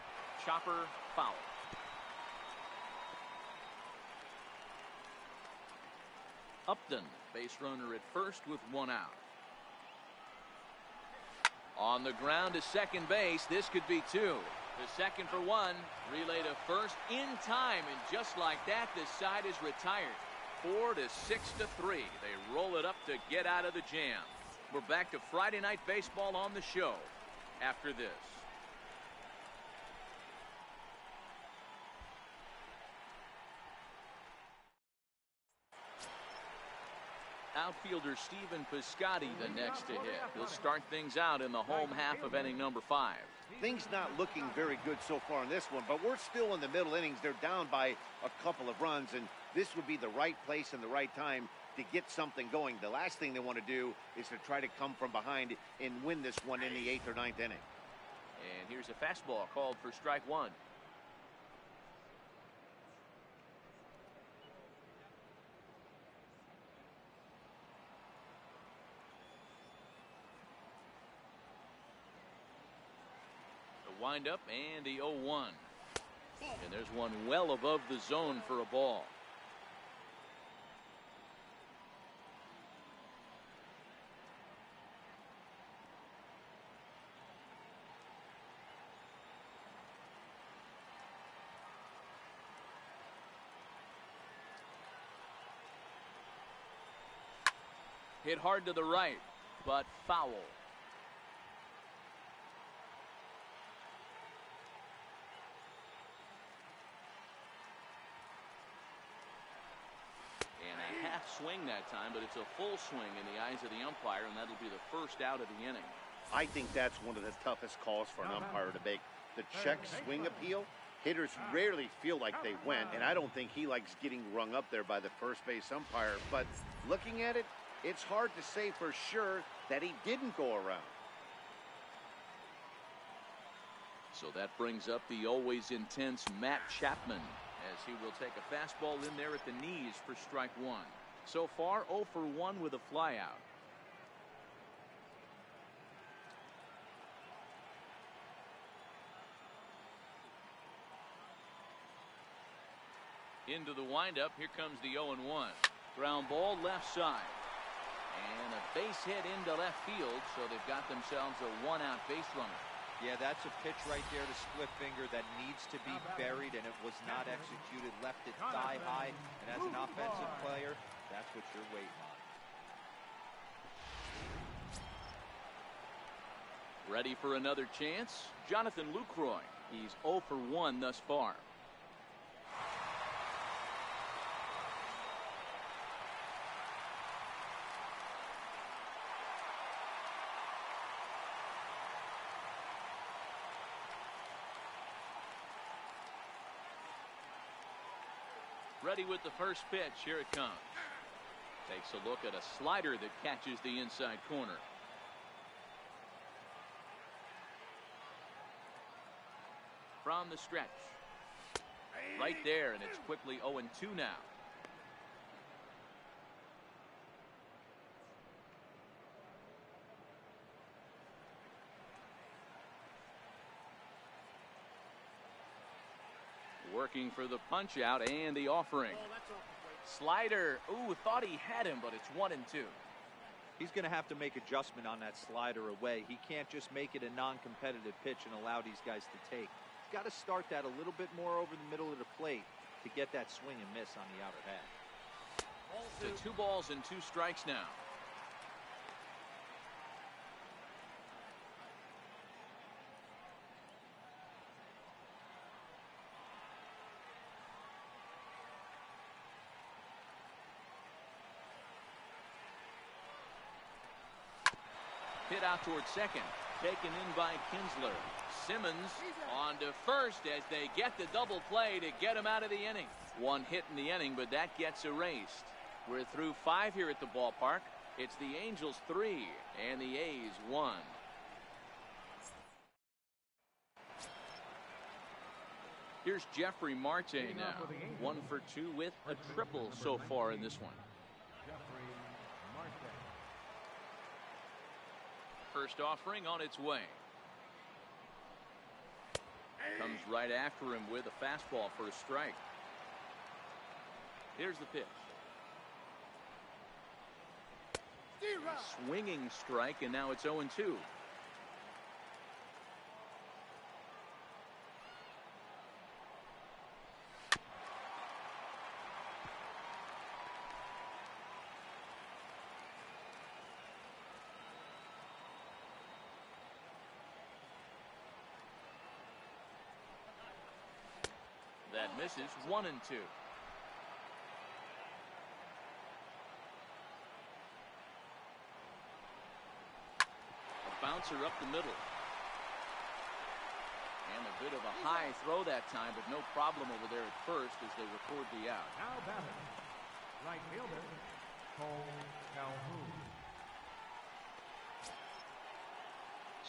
Chopper foul. Upton, base runner at first with 1 out. On the ground to second base, this could be 2. The second for 1, relay to first in time, and just like that, this side is retired. 4-6-3. They roll it up to get out of the jam. We're back to Friday Night Baseball on the show after this. Outfielder Stephen Piscotty the next to hit. He'll start things out in the home half of inning number 5. Things not looking very good so far in this one, but we're still in the middle innings. They're down by a couple of runs, and this would be the right place and the right time to get something going. The last thing they want to do is to try to come from behind and win this one in the 8th or 9th inning. And here's a fastball called for strike 1. Wind up and the 0-1. And there's one well above the zone for a ball. Hit hard to the right, but foul. Swing that time, but it's a full swing in the eyes of the umpire, and that'll be the first out of the inning. I think that's one of the toughest calls for an umpire to make. The check swing appeal, hitters rarely feel like they went, and I don't think he likes getting rung up there by the first base umpire. But looking at it, it's hard to say for sure that he didn't go around. So that brings up the always intense Matt Chapman, as he will take a fastball in there at the knees for strike 1. So far, 0 for 1 with a flyout. Into the windup. Here comes the 0-1. Ground ball left side. And a base hit into left field, so they've got themselves a one-out base runner. Yeah, that's a pitch right there to split finger that needs to be buried, and it was not executed. Left it thigh high, and as an offensive player, that's what you're waiting on. Ready for another chance? Jonathan Lucroy. He's 0 for 1 thus far. Ready with the first pitch. Here it comes. Takes a look at a slider that catches the inside corner. From the stretch. Right there, and it's quickly 0-2 now. Working for the punch out and the offering. Slider. Ooh, thought he had him, but it's 1-2. He's going to have to make adjustment on that slider away. He can't just make it a non-competitive pitch and allow these guys to take. He's got to start that a little bit more over the middle of the plate to get that swing and miss on the outer half. To 2 balls and 2 strikes now. Hit out towards second. Taken in by Kinsler. Simmons on to first as they get the double play to get him out of the inning. 1 hit in the inning, but that gets erased. We're through 5 here at the ballpark. It's the Angels 3 and the A's 1. Here's Jeffrey Marte now. 1 for 2 with a triple so far in this one. First offering on its way. Comes right after him with a fastball for a strike. Here's the pitch. Swinging strike, and now it's 0-2. That misses. 1-2. A bouncer up the middle. And a bit of a high throw that time, but no problem over there at first as they record the out. Now batting, right fielder, Cole Calhoun.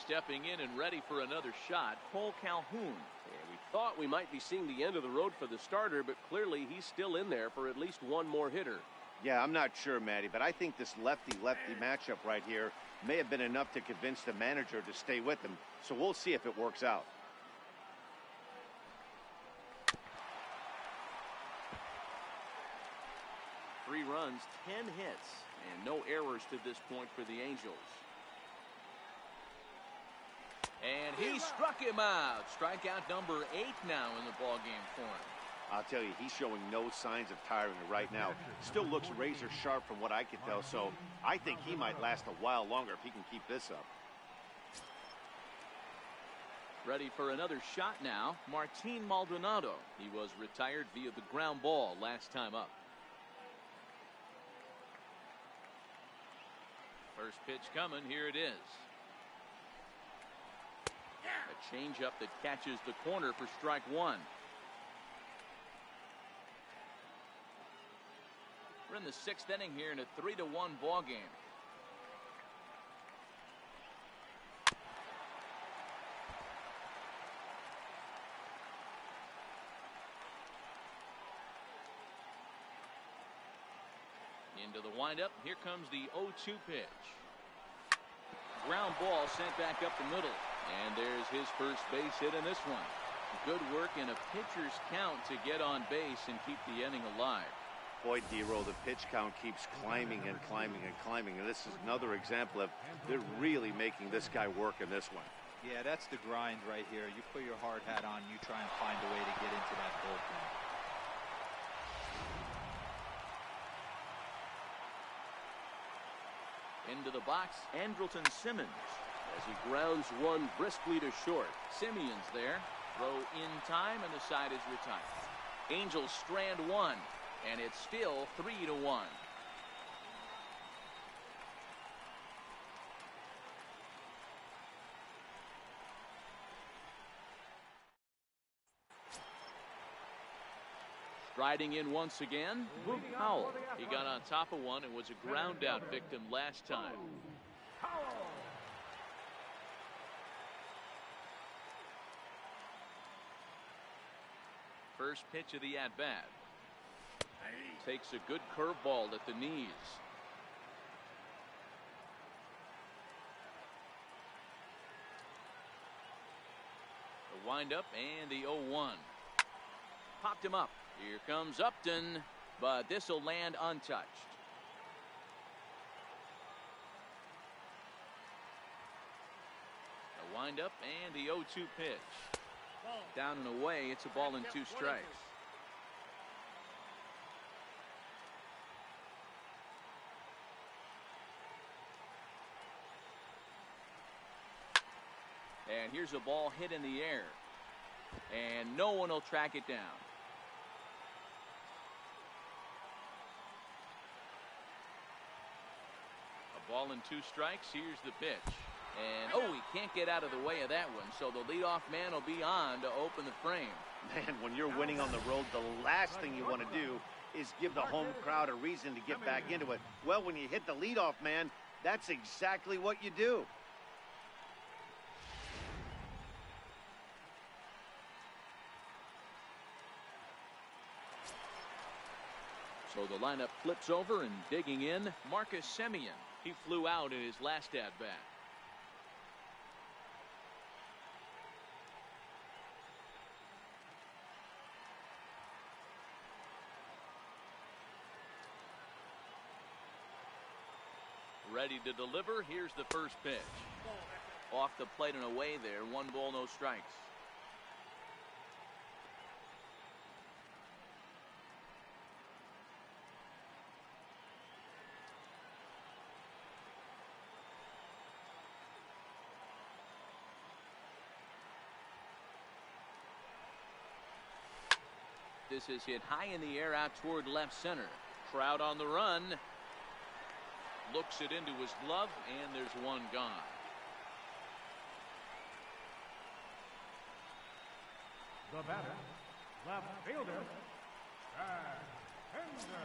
Stepping in and ready for another shot, Cole Calhoun. Yeah, we thought we might be seeing the end of the road for the starter, but clearly he's still in there for at least one more hitter. Yeah, I'm not sure, Matty, but I think this lefty-lefty matchup right here may have been enough to convince the manager to stay with him. So we'll see if it works out. Three runs, 10 hits, and no errors to this point for the Angels. And he struck him out. Strikeout number 8 now in the ballgame for him. I'll tell you, he's showing no signs of tiring right now. Still looks razor sharp from what I can tell, so I think he might last a while longer if he can keep this up. Ready for another shot now, Martin Maldonado. He was retired via the ground ball last time up. First pitch coming, here it is. A changeup that catches the corner for strike 1. We're in the 6th inning here in a 3-1 ball game. Into the windup. Here comes the 0-2 pitch. Ground ball sent back up the middle. And there's his first base hit in this one. Good work in a pitcher's count to get on base and keep the inning alive. Boy, D-Roll, the pitch count keeps climbing and climbing and climbing. And this is another example of they're really making this guy work in this one. Yeah, that's the grind right here. You put your hard hat on, you try and find a way to get into that bullpen. Into the box, Andrelton Simmons. As he grounds one briskly to short. Simeon's there. Throw in time, and the side is retired. Angels strand one, and it's still 3-1. Striding in once again, Luke Powell. He got on top of one and was a ground out victim last time. First pitch of the at-bat. Takes a good curveball at the knees. The windup and the 0-1. Popped him up. Here comes Upton, but this will land untouched. The windup and the 0-2 pitch. Down and away, it's a ball and 2 strikes. And here's a ball hit in the air. And no one will track it down. A ball and 2 strikes. Here's the pitch. And, oh, he can't get out of the way of that one. So the leadoff man will be on to open the frame. Man, when you're winning on the road, the last thing you want to do is give the home crowd a reason to get back into it. Well, when you hit the leadoff man, that's exactly what you do. So the lineup flips over, and digging in, Marcus Semien. He flew out in his last at-bat. Ready to deliver. Here's the first pitch. Off the plate and away there. 1 ball, no strikes. This is hit high in the air out toward left center. Trout on the run. Looks it into his glove, and there's one gone. The batter, left fielder, Chad Pinder.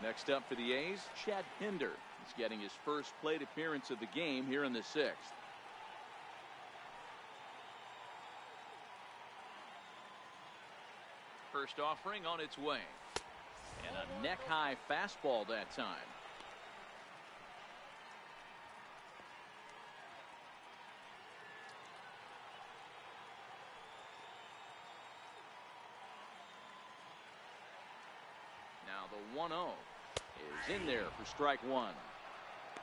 Next up for the A's, Chad Pinder. He's getting his first plate appearance of the game here in the 6th. First offering on its way. And a neck-high fastball that time. Now the 1-0 is in there for strike 1.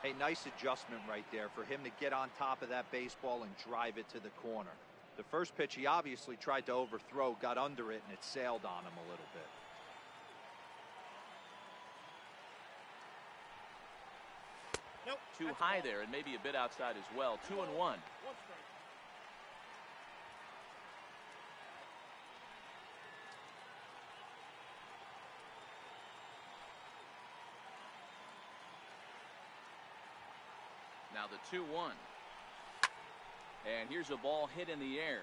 Hey, nice adjustment right there for him to get on top of that baseball and drive it to the corner. The first pitch he obviously tried to overthrow, got under it, and it sailed on him a little bit. Nope, too high there, and maybe a bit outside as well. 2-1. Now the 2-1. And here's a ball hit in the air.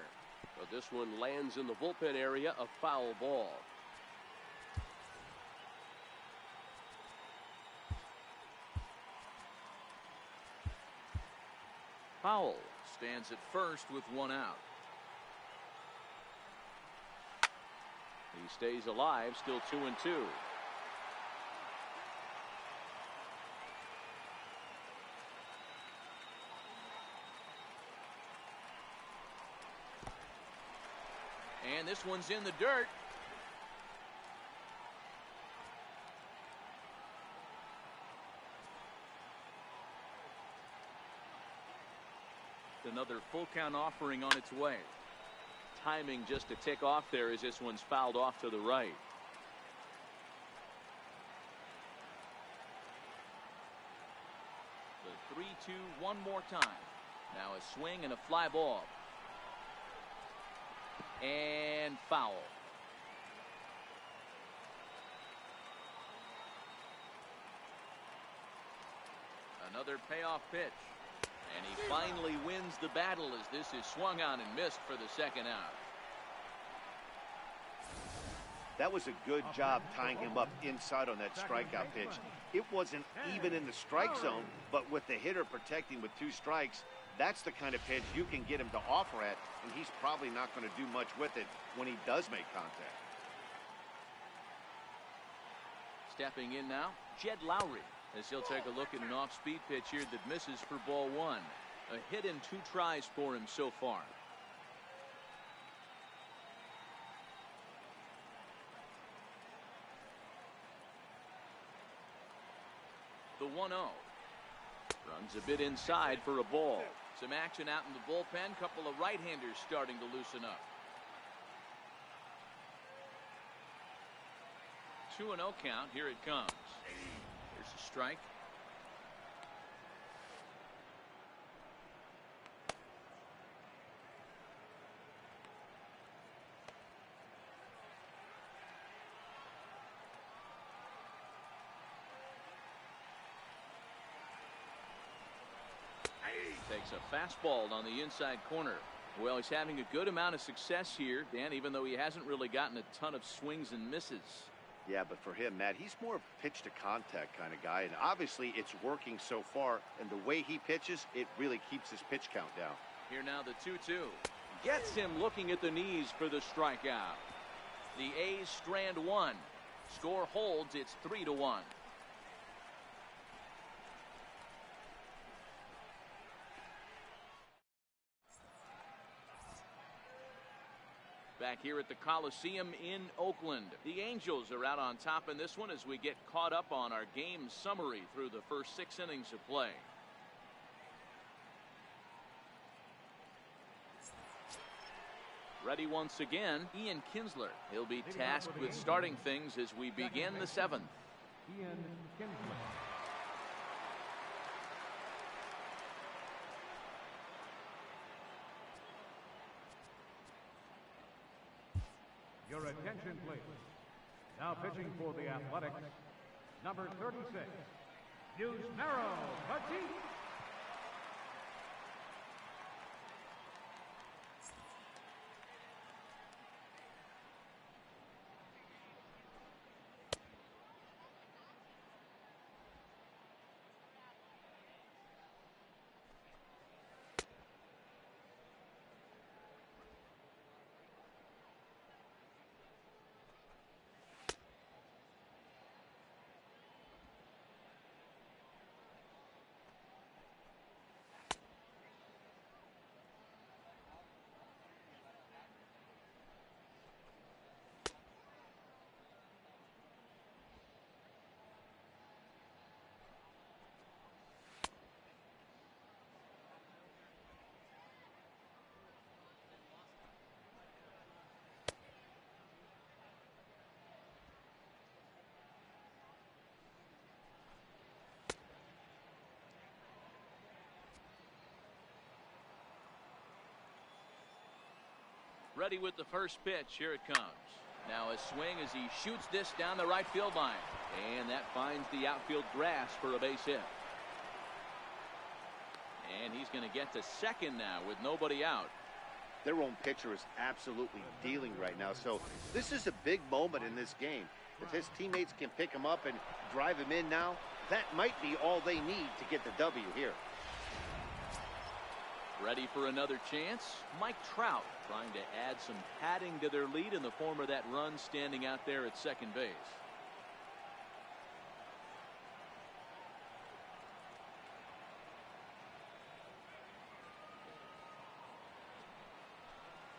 But this one lands in the bullpen area, a foul ball. Powell stands at first with 1 out. He stays alive, still 2-2. And this one's in the dirt. Another full count offering on its way. Timing just to tick off there as this one's fouled off to the right. The 3-2 one more time. Now a swing and a fly ball. And foul. Another payoff pitch. And he finally wins the battle as this is swung on and missed for the second out. That was a good job tying him up inside on that strikeout pitch. It wasn't even in the strike zone, but with the hitter protecting with 2 strikes, that's the kind of pitch you can get him to offer at, and he's probably not going to do much with it when he does make contact. Stepping in now, Jed Lowry, as he'll take a look at an off-speed pitch here that misses for ball 1. A hit in 2 tries for him so far. The 1-0. Runs a bit inside for a ball. Some action out in the bullpen. Couple of right-handers starting to loosen up. 2-0 count. Here it comes. Here's a strike. Takes a fastball on the inside corner. Well, he's having a good amount of success here, Dan, even though he hasn't really gotten a ton of swings and misses. Yeah, but for him, Matt, he's more of a pitch to contact kind of guy, and obviously it's working so far, and the way he pitches, it really keeps his pitch count down. Here now the 2-2. Gets him looking at the knees for the strikeout. The A's strand 1. Score holds, it's 3-1. Back here at the Coliseum in Oakland. The Angels are out on top in this one as we get caught up on our game summary through the first 6 innings of play. Ready once again, Ian Kinsler. He'll be tasked with starting things as we begin the 7th. Ian Kinsler. Your attention, please. Now pitching for the Athletics, number 36, Yusmeiro Petit. Ready with the first pitch. Here it comes. Now a swing as he shoots this down the right field line. And that finds the outfield grass for a base hit. And he's going to get to second now with nobody out. Their own pitcher is absolutely dealing right now. So this is a big moment in this game. If his teammates can pick him up and drive him in now, that might be all they need to get the W here. Ready for another chance? Mike Trout trying to add some padding to their lead in the form of that run standing out there at second base.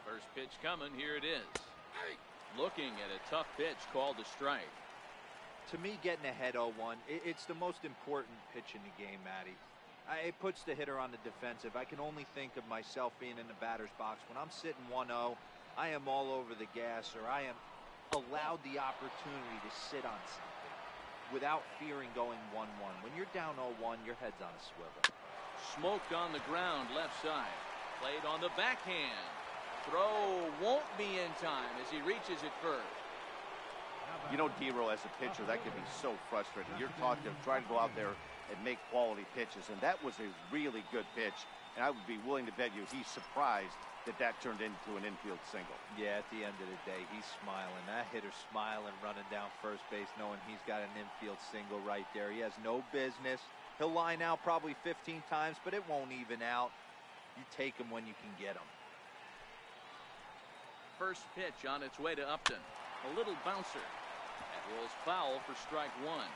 First pitch coming. Here it is. Looking at a tough pitch called a strike. To me, getting ahead 0-1, it's the most important pitch in the game, Matty. It puts the hitter on the defensive. I can only think of myself being in the batter's box. When I'm sitting 1-0, I am all over the gas, or I am allowed the opportunity to sit on something without fearing going 1-1. When you're down 0-1, your head's on a swivel. Smoked on the ground, left side. Played on the backhand. Throw won't be in time as he reaches it first. You know, D-Row, as a pitcher, that can be so frustrating. You're taught to try to go out there and make quality pitches, and that was a really good pitch. And I would be willing to bet you he's surprised that that turned into an infield single. Yeah, at the end of the day, he's smiling. That hitter's smiling, running down first base, knowing he's got an infield single right there. He has no business. He'll line out probably 15 times, but it won't even out. You take him when you can get him. First pitch on its way to Upton. A little bouncer. That rolls foul for strike one.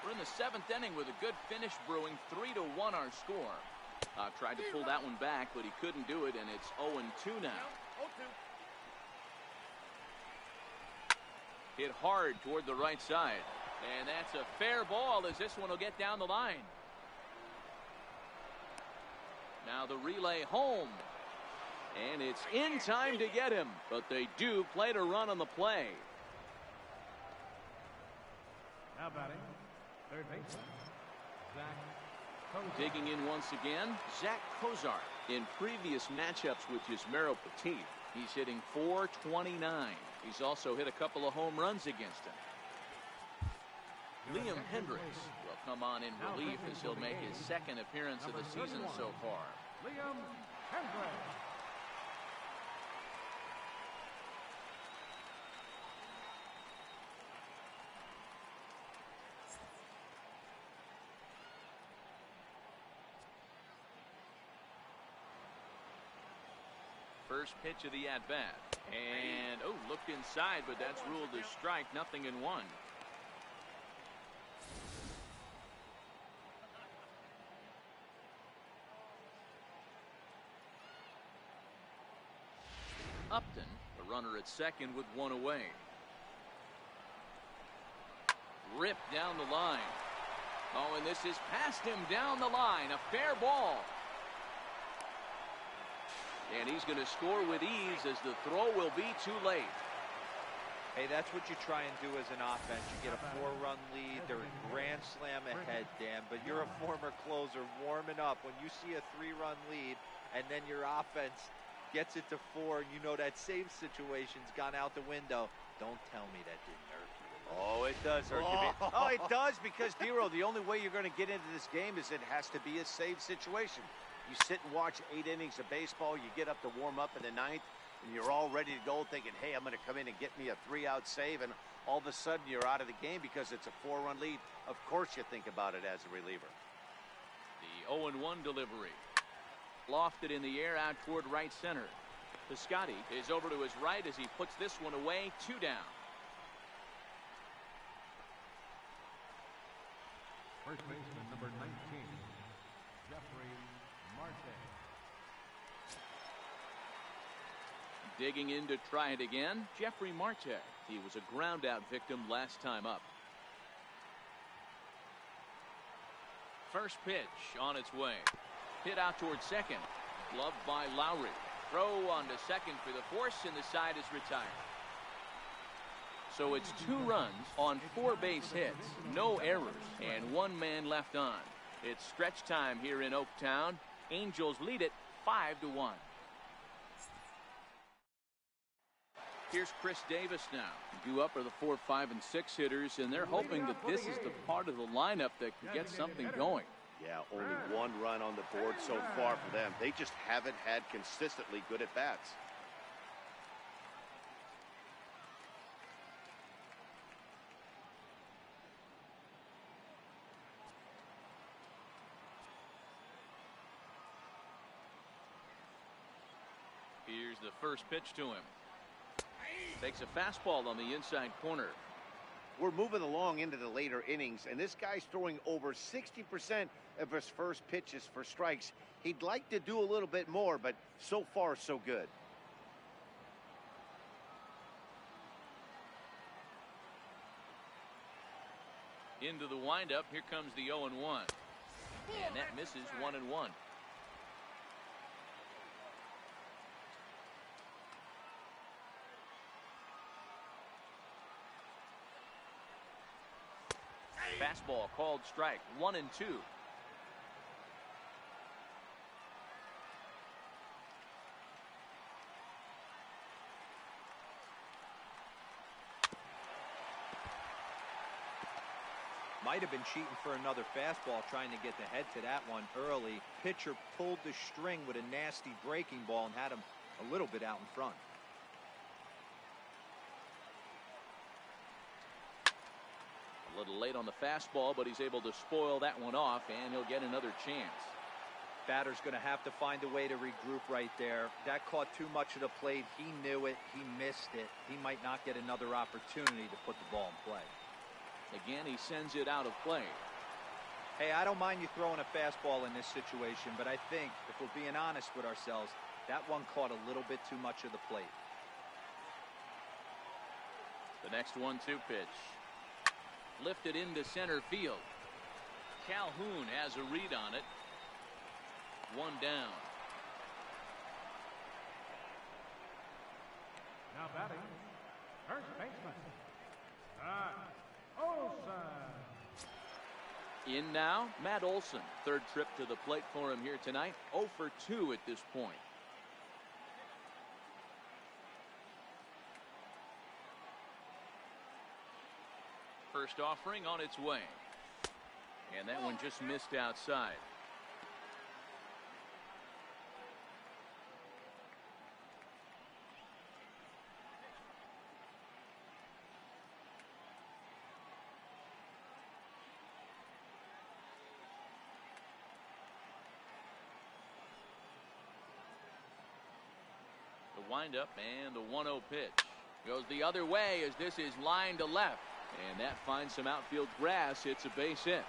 We're in the 7th inning with a good finish brewing. 3-1 our score. Tried to pull that one back, but he couldn't do it, and it's 0-2 now. Hit hard toward the right side. And that's a fair ball as this one will get down the line. Now the relay home. And it's in time to get him, but they do play to run on the play. Now batting, third baseman, Zach Kozar. Digging in once again, Zach Kozar. In previous matchups with Yusmeiro Petit, he's hitting .429. He's also hit a couple of home runs against him. Liam Hendricks will come on in relief as he'll make his 2nd appearance of the season so far. Liam Hendricks. First pitch of the at-bat. And, looked inside, but that's ruled a strike, 0-1. Upton, the runner at second with one away. Ripped down the line. Oh, and this is past him down the line. A fair ball. And he's going to score with ease as the throw will be too late. Hey, that's what you try and do as an offense. You get a 4-run lead. They're a grand slam ahead, Dan. But you're a former closer warming up. When you see a 3-run lead and then your offense gets it to 4 and you know that save situation's gone out the window, don't tell me that didn't hurt you. Oh, it does hurt you. Oh, it does, because, D-Row, the only way you're going to get into this game is it has to be a save situation. You sit and watch 8 innings of baseball, you get up to warm up in the 9th, and you're all ready to go thinking, hey, I'm going to come in and get me a 3-out save, and all of a sudden you're out of the game because it's a 4-run lead. Of course you think about it as a reliever. The 0-1 delivery. Lofted in the air out toward right center. Piscotty is over to his right as he puts this one away. 2 down. First baseman, number 19, Jeffrey Marte. Digging in to try it again, Jeffrey Marte. He was a ground-out victim last time up. First pitch on its way. Hit out toward second. Gloved by Lowry. Throw on to second for the force, and the side is retired. So it's 2 runs on 4 base hits, no errors, and 1 man left on. It's stretch time here in Oaktown. Angels lead it 5-1. Here's Chris Davis now. Due up are the 4, 5, and 6 hitters, and they're hoping that this is the part of the lineup that can get something going. Yeah, only 1 run on the board so far for them. They just haven't had consistently good at-bats. Here's the first pitch to him. Takes a fastball on the inside corner. We're moving along into the later innings, and this guy's throwing over 60% of his first pitches for strikes. He'd like to do a little bit more, but so far, so good. Into the windup, here comes the 0-1. And that misses 1-1. Fastball called strike. 1-2. Might have been cheating for another fastball, trying to get the head to that one early. Pitcher pulled the string with a nasty breaking ball and had him a little bit out in front. A little late on the fastball, but he's able to spoil that one off, and he'll get another chance. Batter's going to have to find a way to regroup right there. That caught too much of the plate. He knew it. He missed it. He might not get another opportunity to put the ball in play. Again, he sends it out of play. Hey, I don't mind you throwing a fastball in this situation, but I think, if we're being honest with ourselves, that one caught a little bit too much of the plate. The next 1-2 pitch. Lifted into center field. Calhoun has a read on it. One down. Now batting, first baseman, Olson. In now, Matt Olson. Third trip to the plate for him here tonight. 0 for 2 at this point. First offering on its way. And that one just missed outside. The windup and the 1-0 pitch. Goes the other way as this is lined to left. And that finds some outfield grass. It's a base hit.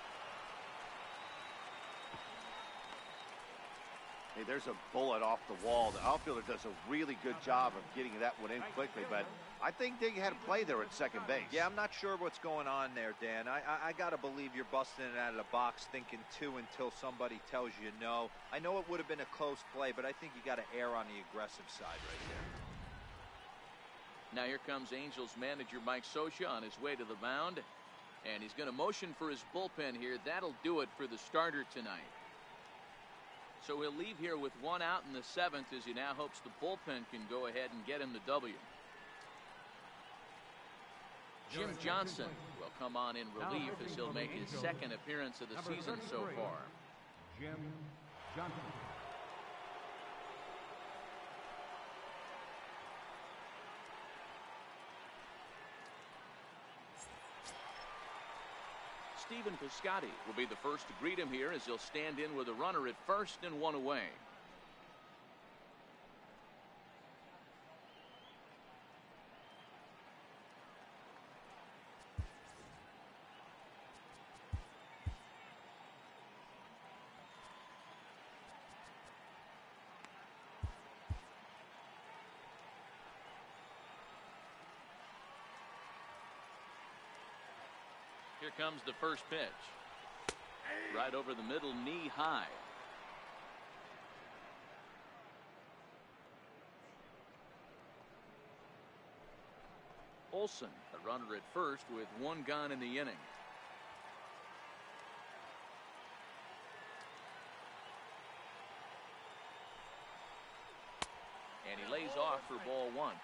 Hey, there's a bullet off the wall. The outfielder does a really good job of getting that one in quickly, but I think they had a play there at second base. Yeah, I'm not sure what's going on there, Dan. I got to believe you're busting it out of the box thinking two until somebody tells you no. I know it would have been a close play, but I think you got to err on the aggressive side right there. Now here comes Angels manager Mike Scioscia on his way to the mound. And he's going to motion for his bullpen here. That'll do it for the starter tonight. So he'll leave here with one out in the seventh as he now hopes the bullpen can go ahead and get him the W. Jim Johnson will come on in relief as he'll make his second appearance of the season so far. Jim Johnson. Stephen Piscotty will be the first to greet him here as he'll stand in with a runner at first and one away. Here comes the first pitch. Right over the middle, knee high. Olson, the runner at first with one gone in the inning. And he lays off for ball one.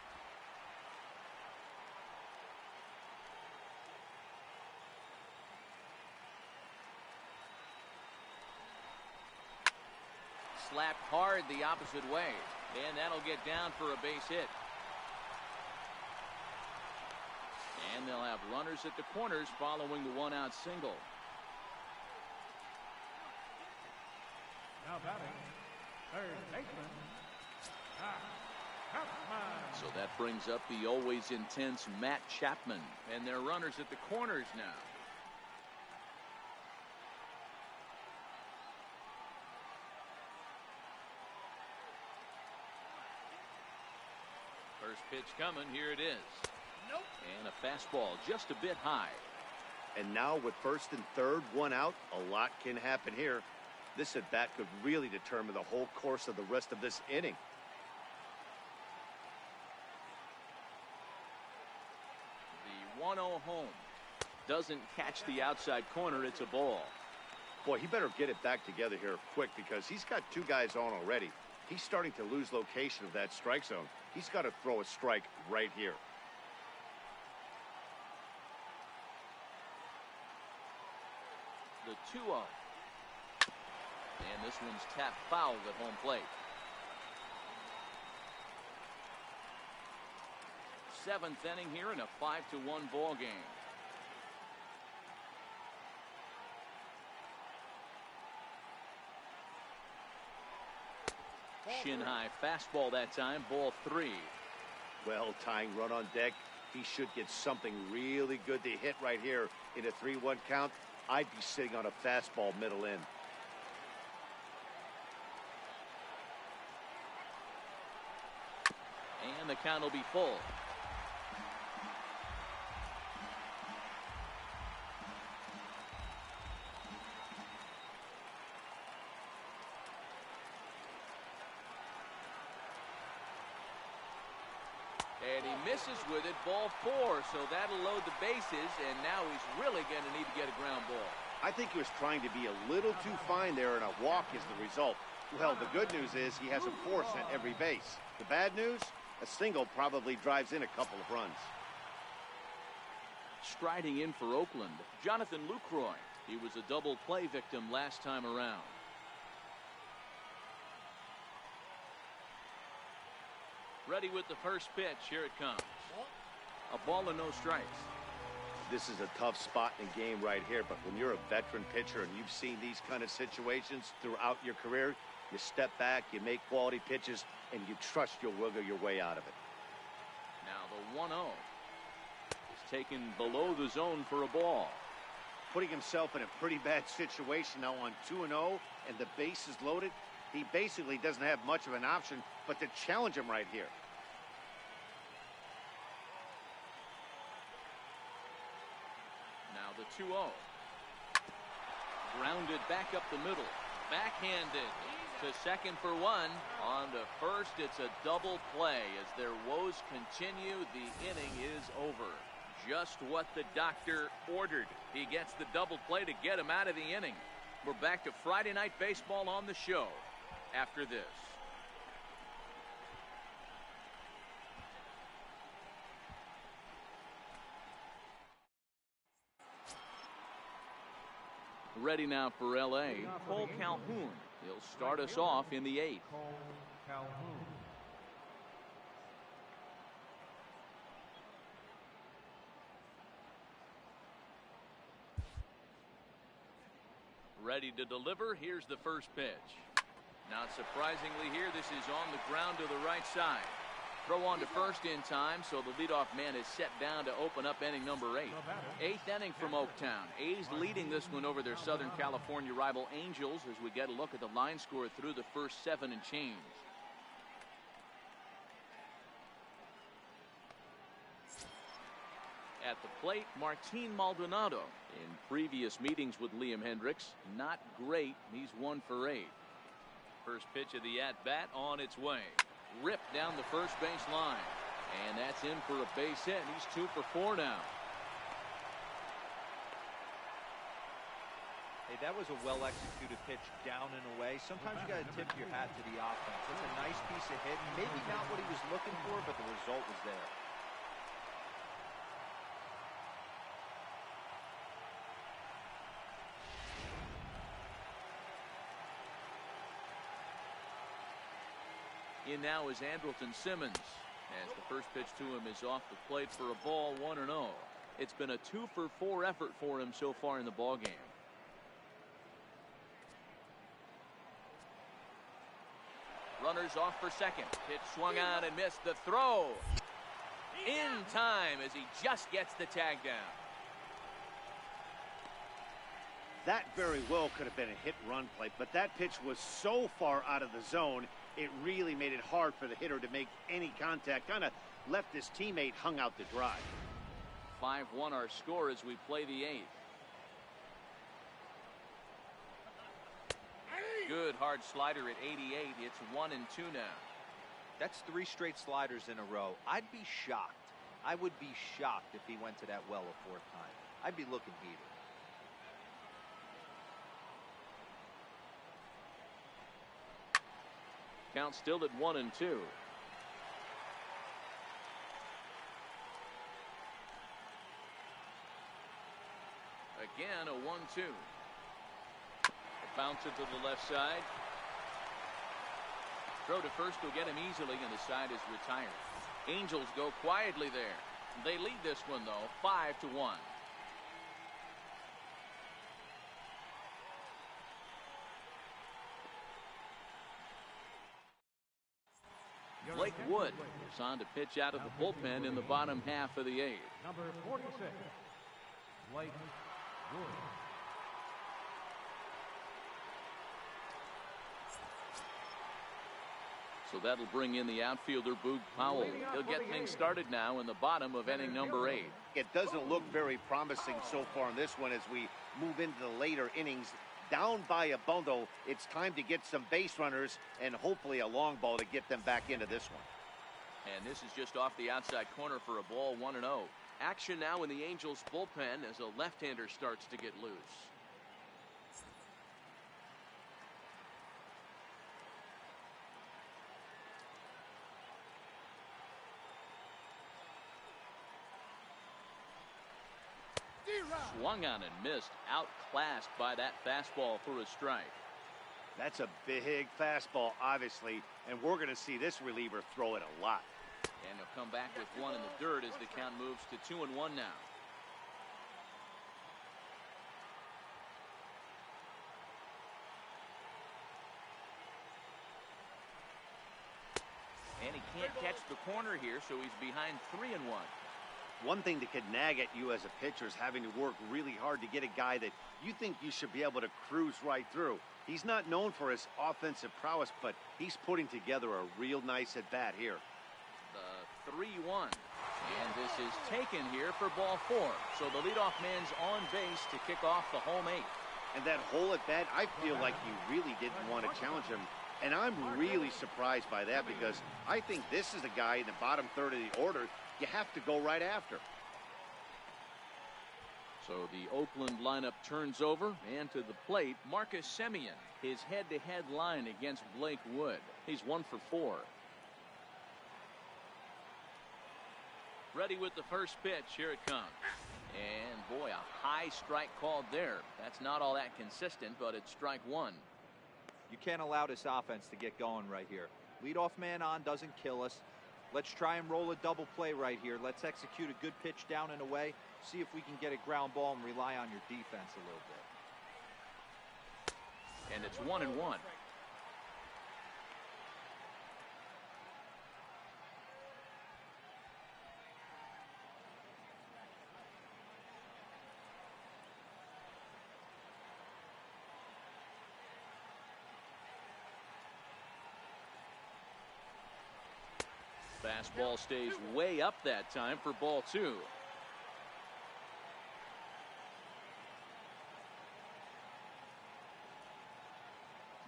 Slapped hard the opposite way, and that'll get down for a base hit. And they'll have runners at the corners following the one-out single. Now batting, third baseman, Chapman. So that brings up the always intense Matt Chapman, and they're runners at the corners now. First pitch coming, here it is. Nope. And a fastball just a bit high. And now with first and third, one out, a lot can happen here. This at bat could really determine the whole course of the rest of this inning. The 1-0 home. Doesn't catch the outside corner. It's a ball. Boy, he better get it back together here quick because he's got two guys on already. He's starting to lose location of that strike zone. He's got to throw a strike right here. The 2-0. And this one's tapped foul at home plate. 7th inning here in a 5-1 ball game. Shin high fastball that time, ball 3. Well, tying run on deck. He should get something really good to hit right here in a 3-1 count. I'd be sitting on a fastball middle in. And the count will be full. And he misses with it, ball 4, so that'll load the bases, and now he's really going to need to get a ground ball. I think he was trying to be a little too fine there, and a walk is the result. Well, the good news is he has a force at every base. The bad news, a single probably drives in a couple of runs. Striding in for Oakland, Jonathan Lucroy. He was a double play victim last time around. Ready with the first pitch. Here it comes. A ball and no strikes. This is a tough spot in the game right here, but when you're a veteran pitcher and you've seen these kind of situations throughout your career, you step back, you make quality pitches, and you trust you'll wiggle your way out of it. Now the 1-0 is taken below the zone for a ball. Putting himself in a pretty bad situation now on 2-0, and the base is loaded. He basically doesn't have much of an option but to challenge him right here. Now the 2-0. Grounded back up the middle. Backhanded to second for 1. On to first, it's a double play. As their woes continue, the inning is over. Just what the doctor ordered. He gets the double play to get him out of the inning. We're back to Friday Night Baseball on the show after this. Ready now for LA, Cole Calhoun. He'll start us off in the 8th. Cole Calhoun. Ready to deliver. Here's the first pitch. Not surprisingly here, this is on the ground to the right side. Throw on to first in time, so the leadoff man is set down to open up inning number 8. 8th inning from Oaktown. A's leading this one over their Southern California rival Angels as we get a look at the line score through the first 7 and change. At the plate, Martin Maldonado. In previous meetings with Liam Hendricks, not great. He's 1 for 8. First pitch of the at-bat on its way. Ripped down the first base line. And that's in for a base hit. He's 2 for 4 now. Hey, that was a well-executed pitch down and away. Sometimes you got to tip your hat to the offense. It's a nice piece of hit. Maybe not what he was looking for, but the result was there. In now is Andrelton Simmons, as the first pitch to him is off the plate for a ball, 1-0. It's been a 2 for 4 effort for him so far in the ball game. Runners off for second. Pitch swung on and missed. The throw in time as he just gets the tag down. That very well could have been a hit-run play, but that pitch was so far out of the zone, it really made it hard for the hitter to make any contact. Kind of left his teammate hung out to dry. 5-1 our score as we play the 8th. good hard slider at 88. It's 1-2 now. That's 3 straight sliders in a row. I'd be shocked. I would be shocked if he went to that well a 4th time. I'd be looking heated. Count still at 1-2. Again, a 1-2. Bounce it to the left side. Throw to first will get him easily, and the side is retired. Angels go quietly there. They lead this one, though, 5-1. Blake Wood is on to pitch out of the bullpen in the bottom half of the 8th. Number 46, Blake Wood. So that'll bring in the outfielder, Boog Powell. He'll get things started now in the bottom of inning number 8. It doesn't look very promising so far in this one as we move into the later innings. Down by a bundle, it's time to get some base runners and hopefully a long ball to get them back into this one. And this is just off the outside corner for a ball, 1-0. Action now in the Angels bullpen as a left-hander starts to get loose. Swung on and missed, outclassed by that fastball for a strike. That's a big fastball, obviously, and we're going to see this reliever throw it a lot. And he'll come back with 1 in the dirt as the count moves to 2-1 now. And he can't catch the corner here, so he's behind 3-1. One thing that could nag at you as a pitcher is having to work really hard to get a guy that you think you should be able to cruise right through. He's not known for his offensive prowess, but he's putting together a real nice at-bat here. The 3-1. And this is taken here for ball 4. So the leadoff man's on base to kick off the home 8th. And that whole at-bat, I feel like he really didn't want to challenge him. And I'm really surprised by that because I think this is a guy in the bottom third of the order you have to go right after. So the Oakland lineup turns over, and to the plate, Marcus Semien. His head-to-head line against Blake Wood. He's 1 for 4. Ready with the first pitch. Here it comes. And boy, a high strike called there. That's not all that consistent, but it's strike 1. You can't allow this offense to get going right here. Leadoff man on doesn't kill us. Let's try and roll a double play right here. Let's execute a good pitch down and away. See if we can get a ground ball and rely on your defense a little bit. And it's 1-1. Fastball stays way up that time for ball 2.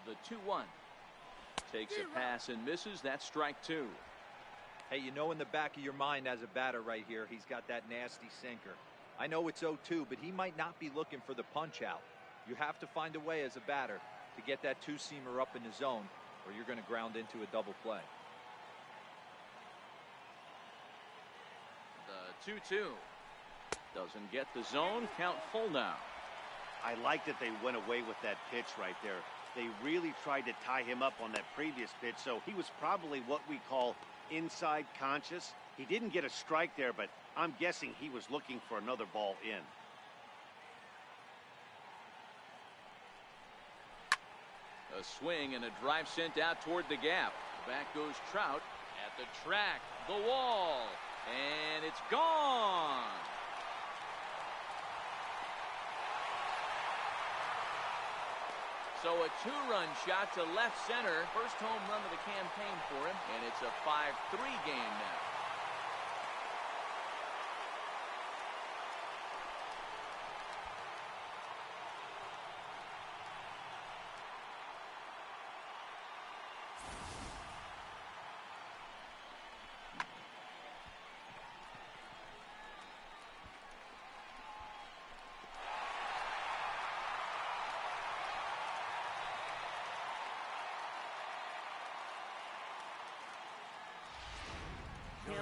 The 2-1. Takes a pass and misses. That's strike 2. Hey, you know in the back of your mind as a batter right here, he's got that nasty sinker. I know it's 0-2, but he might not be looking for the punch out. You have to find a way as a batter to get that 2-seamer up in the zone, or you're going to ground into a double play. The 2-2. Doesn't get the zone. Count full now. I like that they went away with that pitch right there. They really tried to tie him up on that previous pitch, so he was probably what we call inside conscious. He didn't get a strike there, but I'm guessing he was looking for another ball in. A swing and a drive sent out toward the gap. Back goes Trout at the track, the wall, and it's gone. So a 2-run shot to left center. First home run of the campaign for him, and it's a 5-3 game now.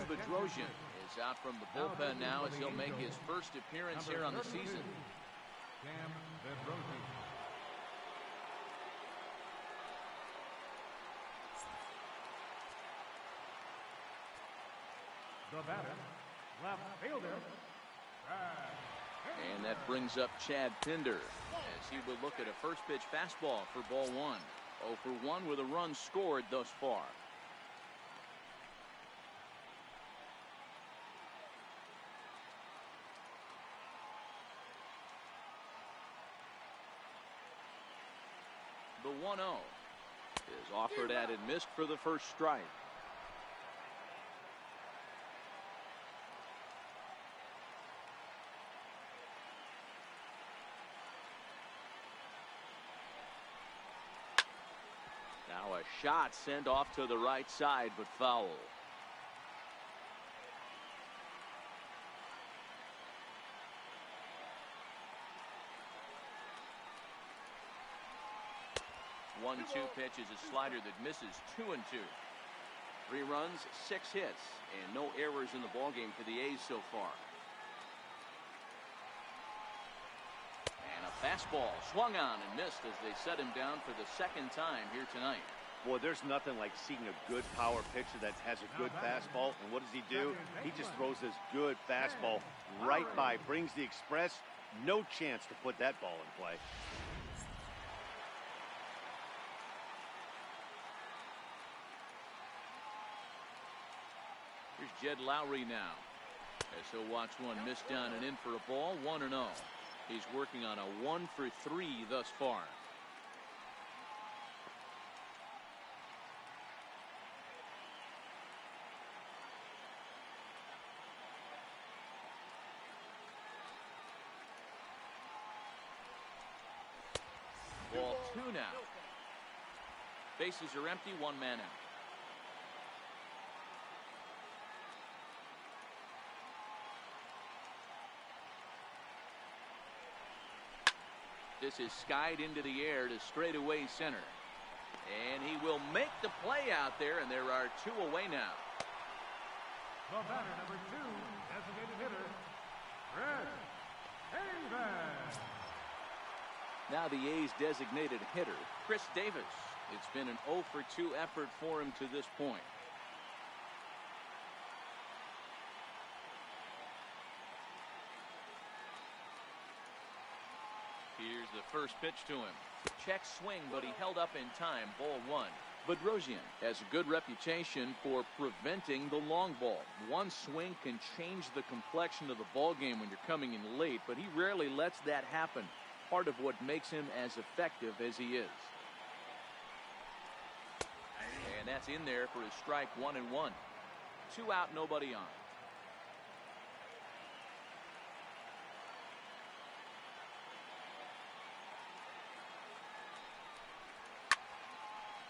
Bedrosian is out from the bullpen now as he'll make his first appearance here on the season. The batter, left fielder, And that brings up Chad Pinder as he will look at a first pitch fastball for ball one. 0 for 1 with a run scored thus far. The 1-0 is offered at and missed for the first strike. Now a shot sent off to the right side, but foul. One-two pitch is a slider that misses. 2-2. 3 runs, 6 hits, and no errors in the ballgame for the A's so far. And a fastball swung on and missed as they set him down for the second time here tonight. Boy, there's nothing like seeing a good power pitcher that has a good fastball. And what does he do? He just throws this good fastball right by, brings the express. No chance to put that ball in play. Here's Jed Lowry now as he'll watch one miss down and in for a ball. 1-0. He's working on a 1 for 3 thus far. Ball 2 now. Bases are empty, 1 man out. This is skied into the air to straightaway center. And he will make the play out there, and there are 2 away now. The batter, number 2, designated hitter, Chris Davis. Now the A's designated hitter, Chris Davis. It's been an 0 for 2 effort for him to this point. Here's the first pitch to him. Check swing, but he held up in time. Ball 1. Bedrosian has a good reputation for preventing the long ball. One swing can change the complexion of the ball game when you're coming in late, but he rarely lets that happen. Part of what makes him as effective as he is. And that's in there for his strike. 1-1. 2 out, nobody on.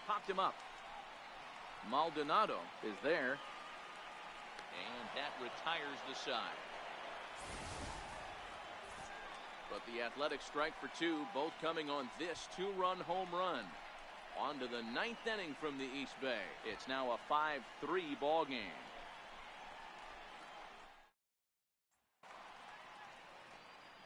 Popped him up. Maldonado is there. And that retires the side. But the Athletics strike for 2, both coming on this 2-run home run. On to the 9th inning from the East Bay. It's now a 5-3 ball game.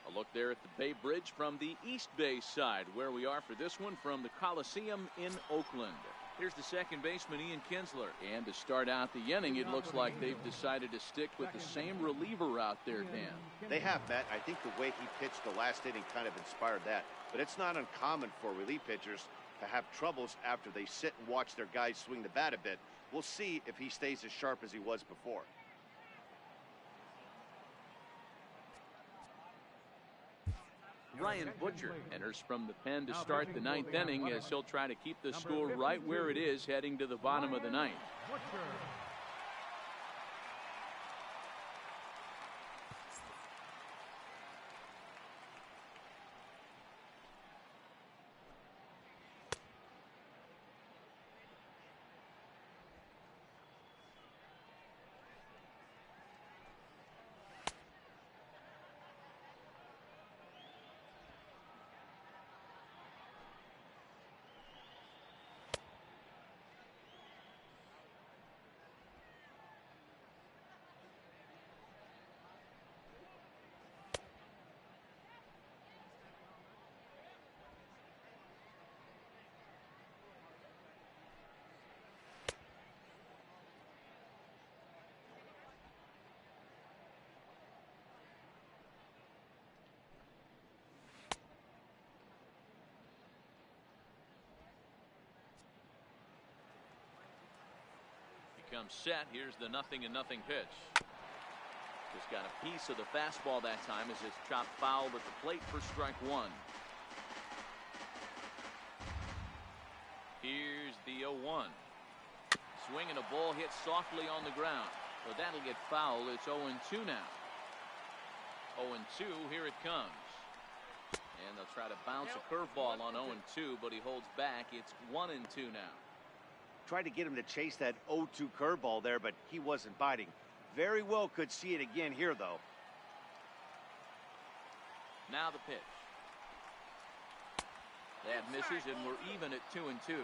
A look there at the Bay Bridge from the East Bay side, where we are for this one from the Coliseum in Oakland. Here's the second baseman, Ian Kinsler. And to start out the inning, it looks like they've decided to stick with the same reliever out there, Dan. They have, Matt. I think the way he pitched the last inning kind of inspired that. But it's not uncommon for relief pitchers to have troubles after they sit and watch their guys swing the bat a bit. We'll see if he stays as sharp as he was before. Ryan Butcher enters from the pen to start the 9th inning as he'll try to keep the score right where it is heading to the bottom of the 9th. comes set. Here's the 0-0 pitch. Just got a piece of the fastball that time as it's chopped foul at the plate for strike one. Here's the 0-1. Swing and a ball hit softly on the ground. So that'll get foul. It's 0-2 now. 0-2, here it comes. And they'll try to bounce a curveball on 0-2, but he holds back. It's 1-2 now. Tried to get him to chase that 0-2 curveball there, but he wasn't biting. Very well could see it again here, though. Now the pitch. That misses, and we're even at 2-2.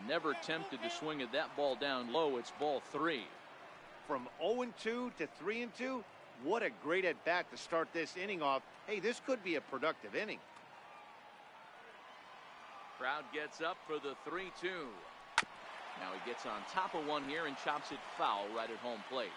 Never tempted to swing at that ball down low. It's ball 3. From 0-2 to 3-2, what a great at-bat to start this inning off. Hey, this could be a productive inning. Crowd gets up for the 3-2. Now he gets on top of one here and chops it foul right at home plate.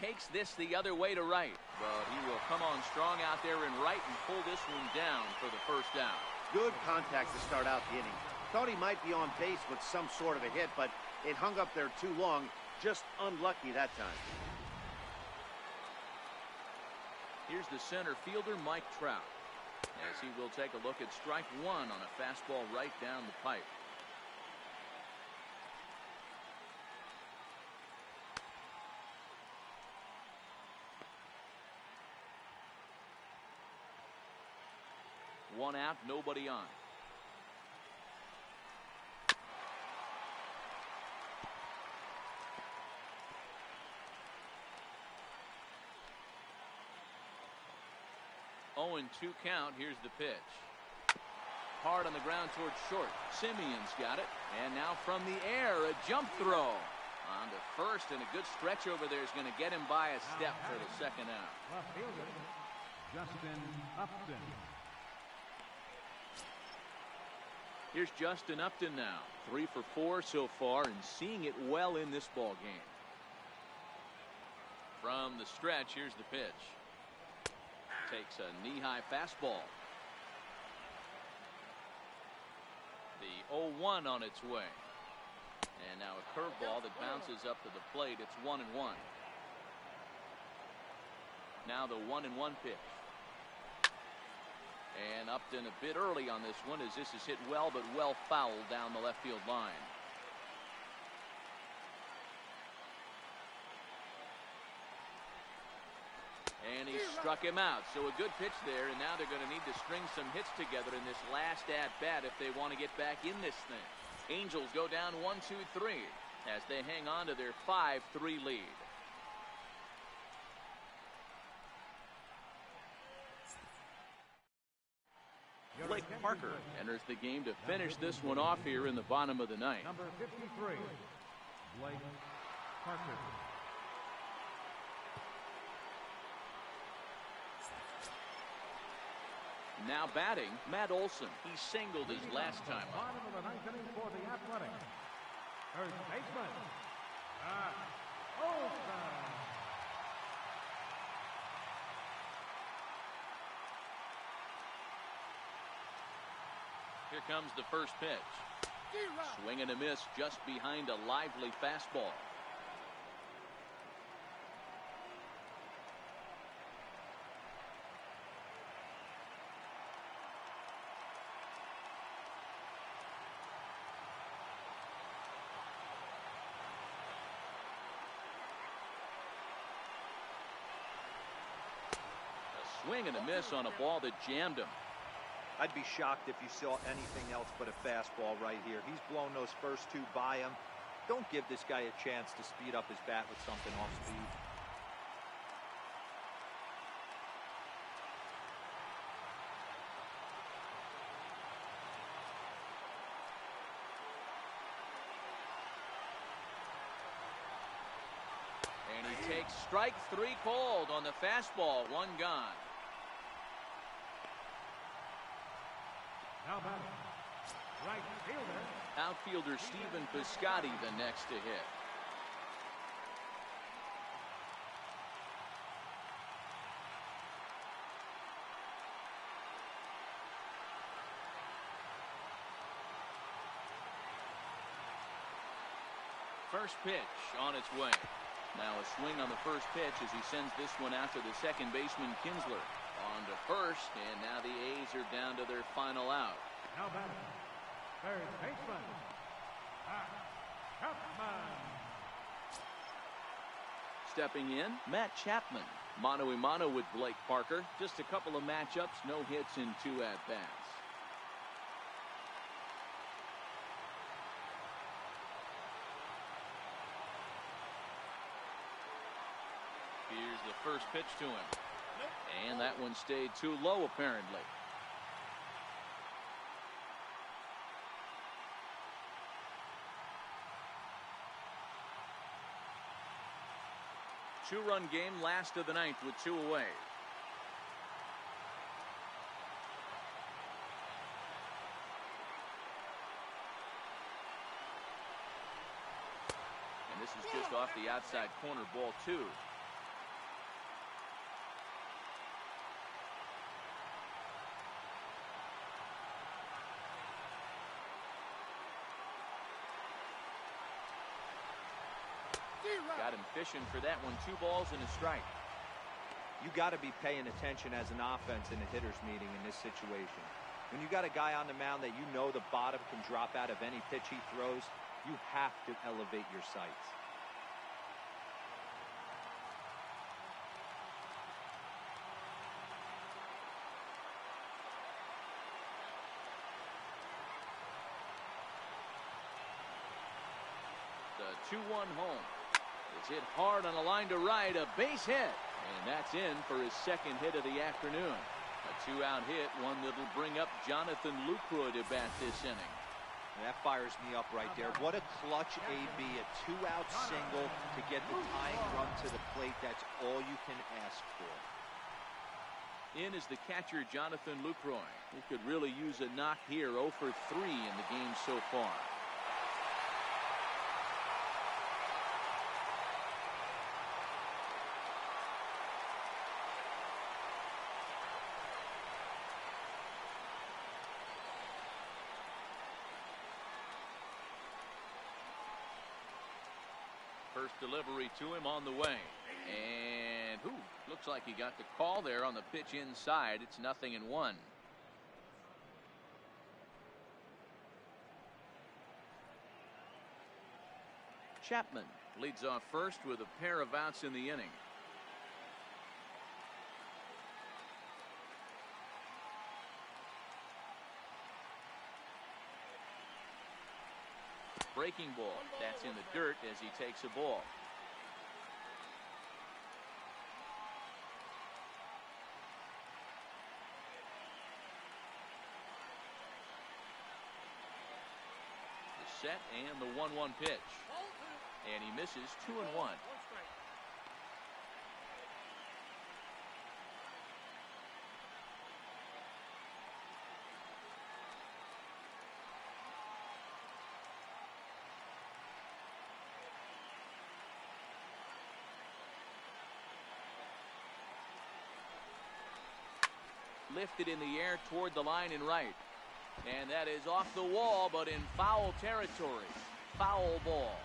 Takes this the other way to right, but he will come on strong out there and right and pull this one down for the first down. Good contact to start out the inning. Thought he might be on base with some sort of a hit, but it hung up there too long. Just unlucky that time. Here's the center fielder, Mike Trout, as he will take a look at strike one on a fastball right down the pipe. One out, nobody on. Oh, and 2 count. Here's the pitch. Hard on the ground towards short. Simeon's got it. And now from the air, a jump throw. On to first, and a good stretch over there is going to get him by a step for the second out. Left fielder, Justin Upton. Here's Justin Upton now. 3 for 4 so far and seeing it well in this ball game. From the stretch, here's the pitch. Takes a knee-high fastball. The 0-1 on its way. And now a curveball that bounces up to the plate. It's 1-1. Now the 1-1 pitch. And Upton a bit early on this one as this is hit well, but well fouled down the left field line. And he struck him out. So a good pitch there, and now they're going to need to string some hits together in this last at-bat if they want to get back in this thing. Angels go down 1-2-3 as they hang on to their 5-3 lead. Blake Parker enters the game to finish this one off here in the bottom of the ninth. Number 53, Blake Parker. Now batting, Matt Olson. He singled his last time up. Bottom of the ninth inning for the Athletics. First baseman, Olson. Here comes the first pitch. Swing and a miss just behind a lively fastball. A swing and a miss on a ball that jammed him. I'd be shocked if you saw anything else but a fastball right here. He's blown those first 2 by him. Don't give this guy a chance to speed up his bat with something off speed. And he takes strike 3 called on the fastball. 1 gone. Now batting, right fielder. Outfielder Stephen Piscotty the next to hit. First pitch on its way. Now a swing on the first pitch as he sends this one out to the second baseman, Kinsler. On to first, and now the A's are down to their final out. Now batting, third baseman, Chapman. Stepping in, Matt Chapman. Mano-a-mano with Blake Parker. Just a couple of matchups, no hits in 2 at-bats. Here's the first pitch to him. And that one stayed too low, apparently. Two-run game, last of the ninth with 2 away. And this is just off the outside corner, ball 2. Got him fishing for that one. 2 balls and a strike. You got to be paying attention as an offense in a hitter's meeting in this situation. When you got a guy on the mound that you know the bottom can drop out of any pitch he throws, you have to elevate your sights. The 2-1 home. It's hit hard on a line to right, a base hit, and that's in for his second hit of the afternoon. A 2-out hit, one that'll bring up Jonathan Lucroy to bat this inning. And that fires me up right there. What a clutch AB, a 2-out single to get the tying run to the plate. That's all you can ask for. In is the catcher, Jonathan Lucroy. He could really use a knock here. 0 for 3 in the game so far. First delivery to him on the way. And looks like he got the call there on the pitch inside. It's 0-1. Chapman leads off first with a pair of outs in the inning. Breaking ball. That's in the dirt as he takes a ball. The set and the 1-1 pitch. And he misses 2-1. Lifted in the air toward the line and right. And that is off the wall, but in foul territory. Foul ball.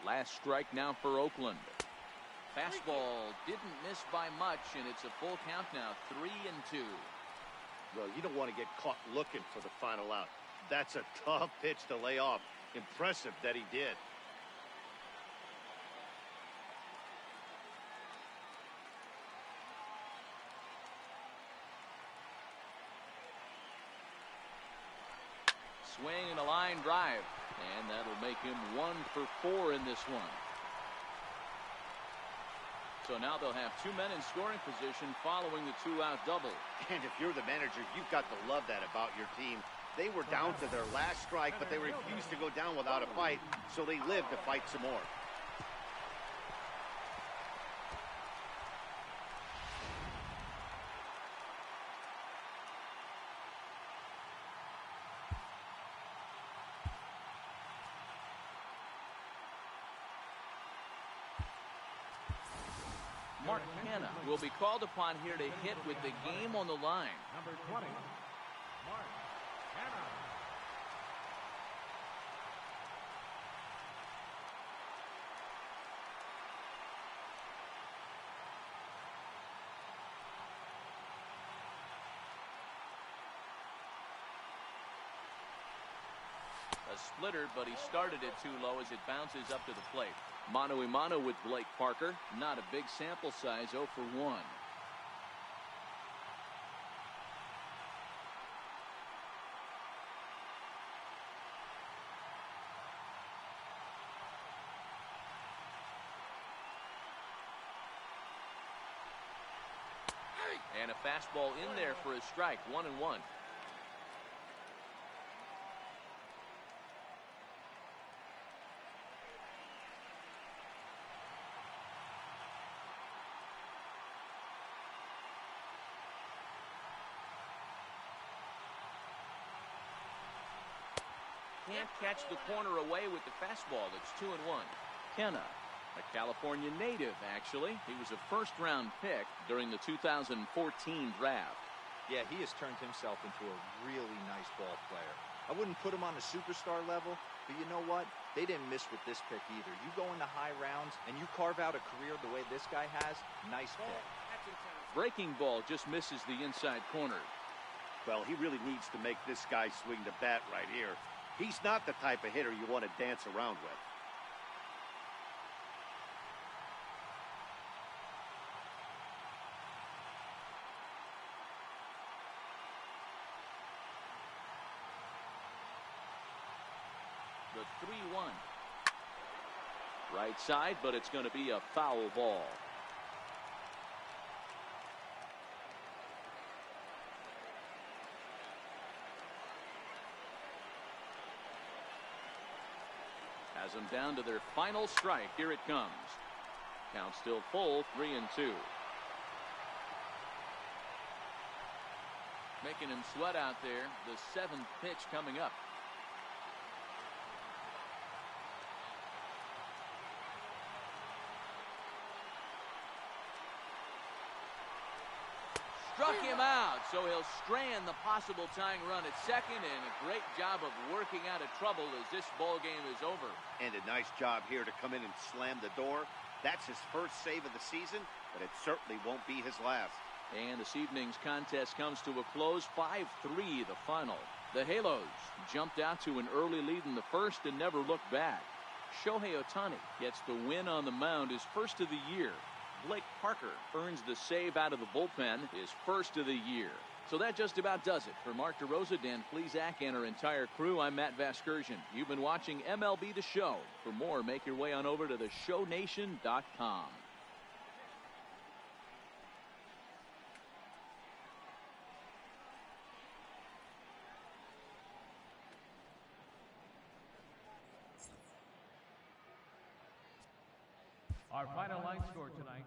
Last strike now for Oakland. Fastball didn't miss by much, and it's a full count now, 3-2. Well, you don't want to get caught looking for the final out. That's a tough pitch to lay off. Impressive that he did. Swing and a line drive, and that'll make him 1 for 4 in this one. So now they'll have 2 men in scoring position following the 2-out double. And if you're the manager, you've got to love that about your team. They were down to their last strike, but they refused to go down without a fight, so they lived to fight some more. Mark Hanna will be called upon here to hit with the game on the line. Number 20, Mark Kanal. A splitter, but he started it too low as it bounces up to the plate. Mano-a-mano with Blake Parker. Not a big sample size, 0 for 1. And a fastball in there for a strike, 1-1. Can't catch the corner away with the fastball. It's 2-1. Kenna, a California native, actually. He was a first-round pick during the 2014 draft. Yeah, he has turned himself into a really nice ball player. I wouldn't put him on a superstar level, but you know what? They didn't miss with this pick either. You go into high rounds and you carve out a career the way this guy has, nice pick. Breaking ball just misses the inside corner. Well, he really needs to make this guy swing the bat right here. He's not the type of hitter you want to dance around with. The 3-1. Right side, but it's going to be a foul ball. Has them down to their final strike. Here it comes. Count still full, 3-2. Making him sweat out there. The 7th pitch coming up. Struck him out, so he'll strand the possible tying run at second, and a great job of working out of trouble as this ball game is over. And a nice job here to come in and slam the door. That's his first save of the season, but it certainly won't be his last. And this evening's contest comes to a close, 5-3 the final. The Halos jumped out to an early lead in the first and never looked back. Shohei Ohtani gets the win on the mound, his first of the year. Blake Parker earns the save out of the bullpen, his first of the year. So that just about does it. For Mark DeRosa, Dan Plesac, and our entire crew, I'm Matt Vasgersian. You've been watching MLB The Show. For more, make your way on over to theshownation.com. Our final line score tonight,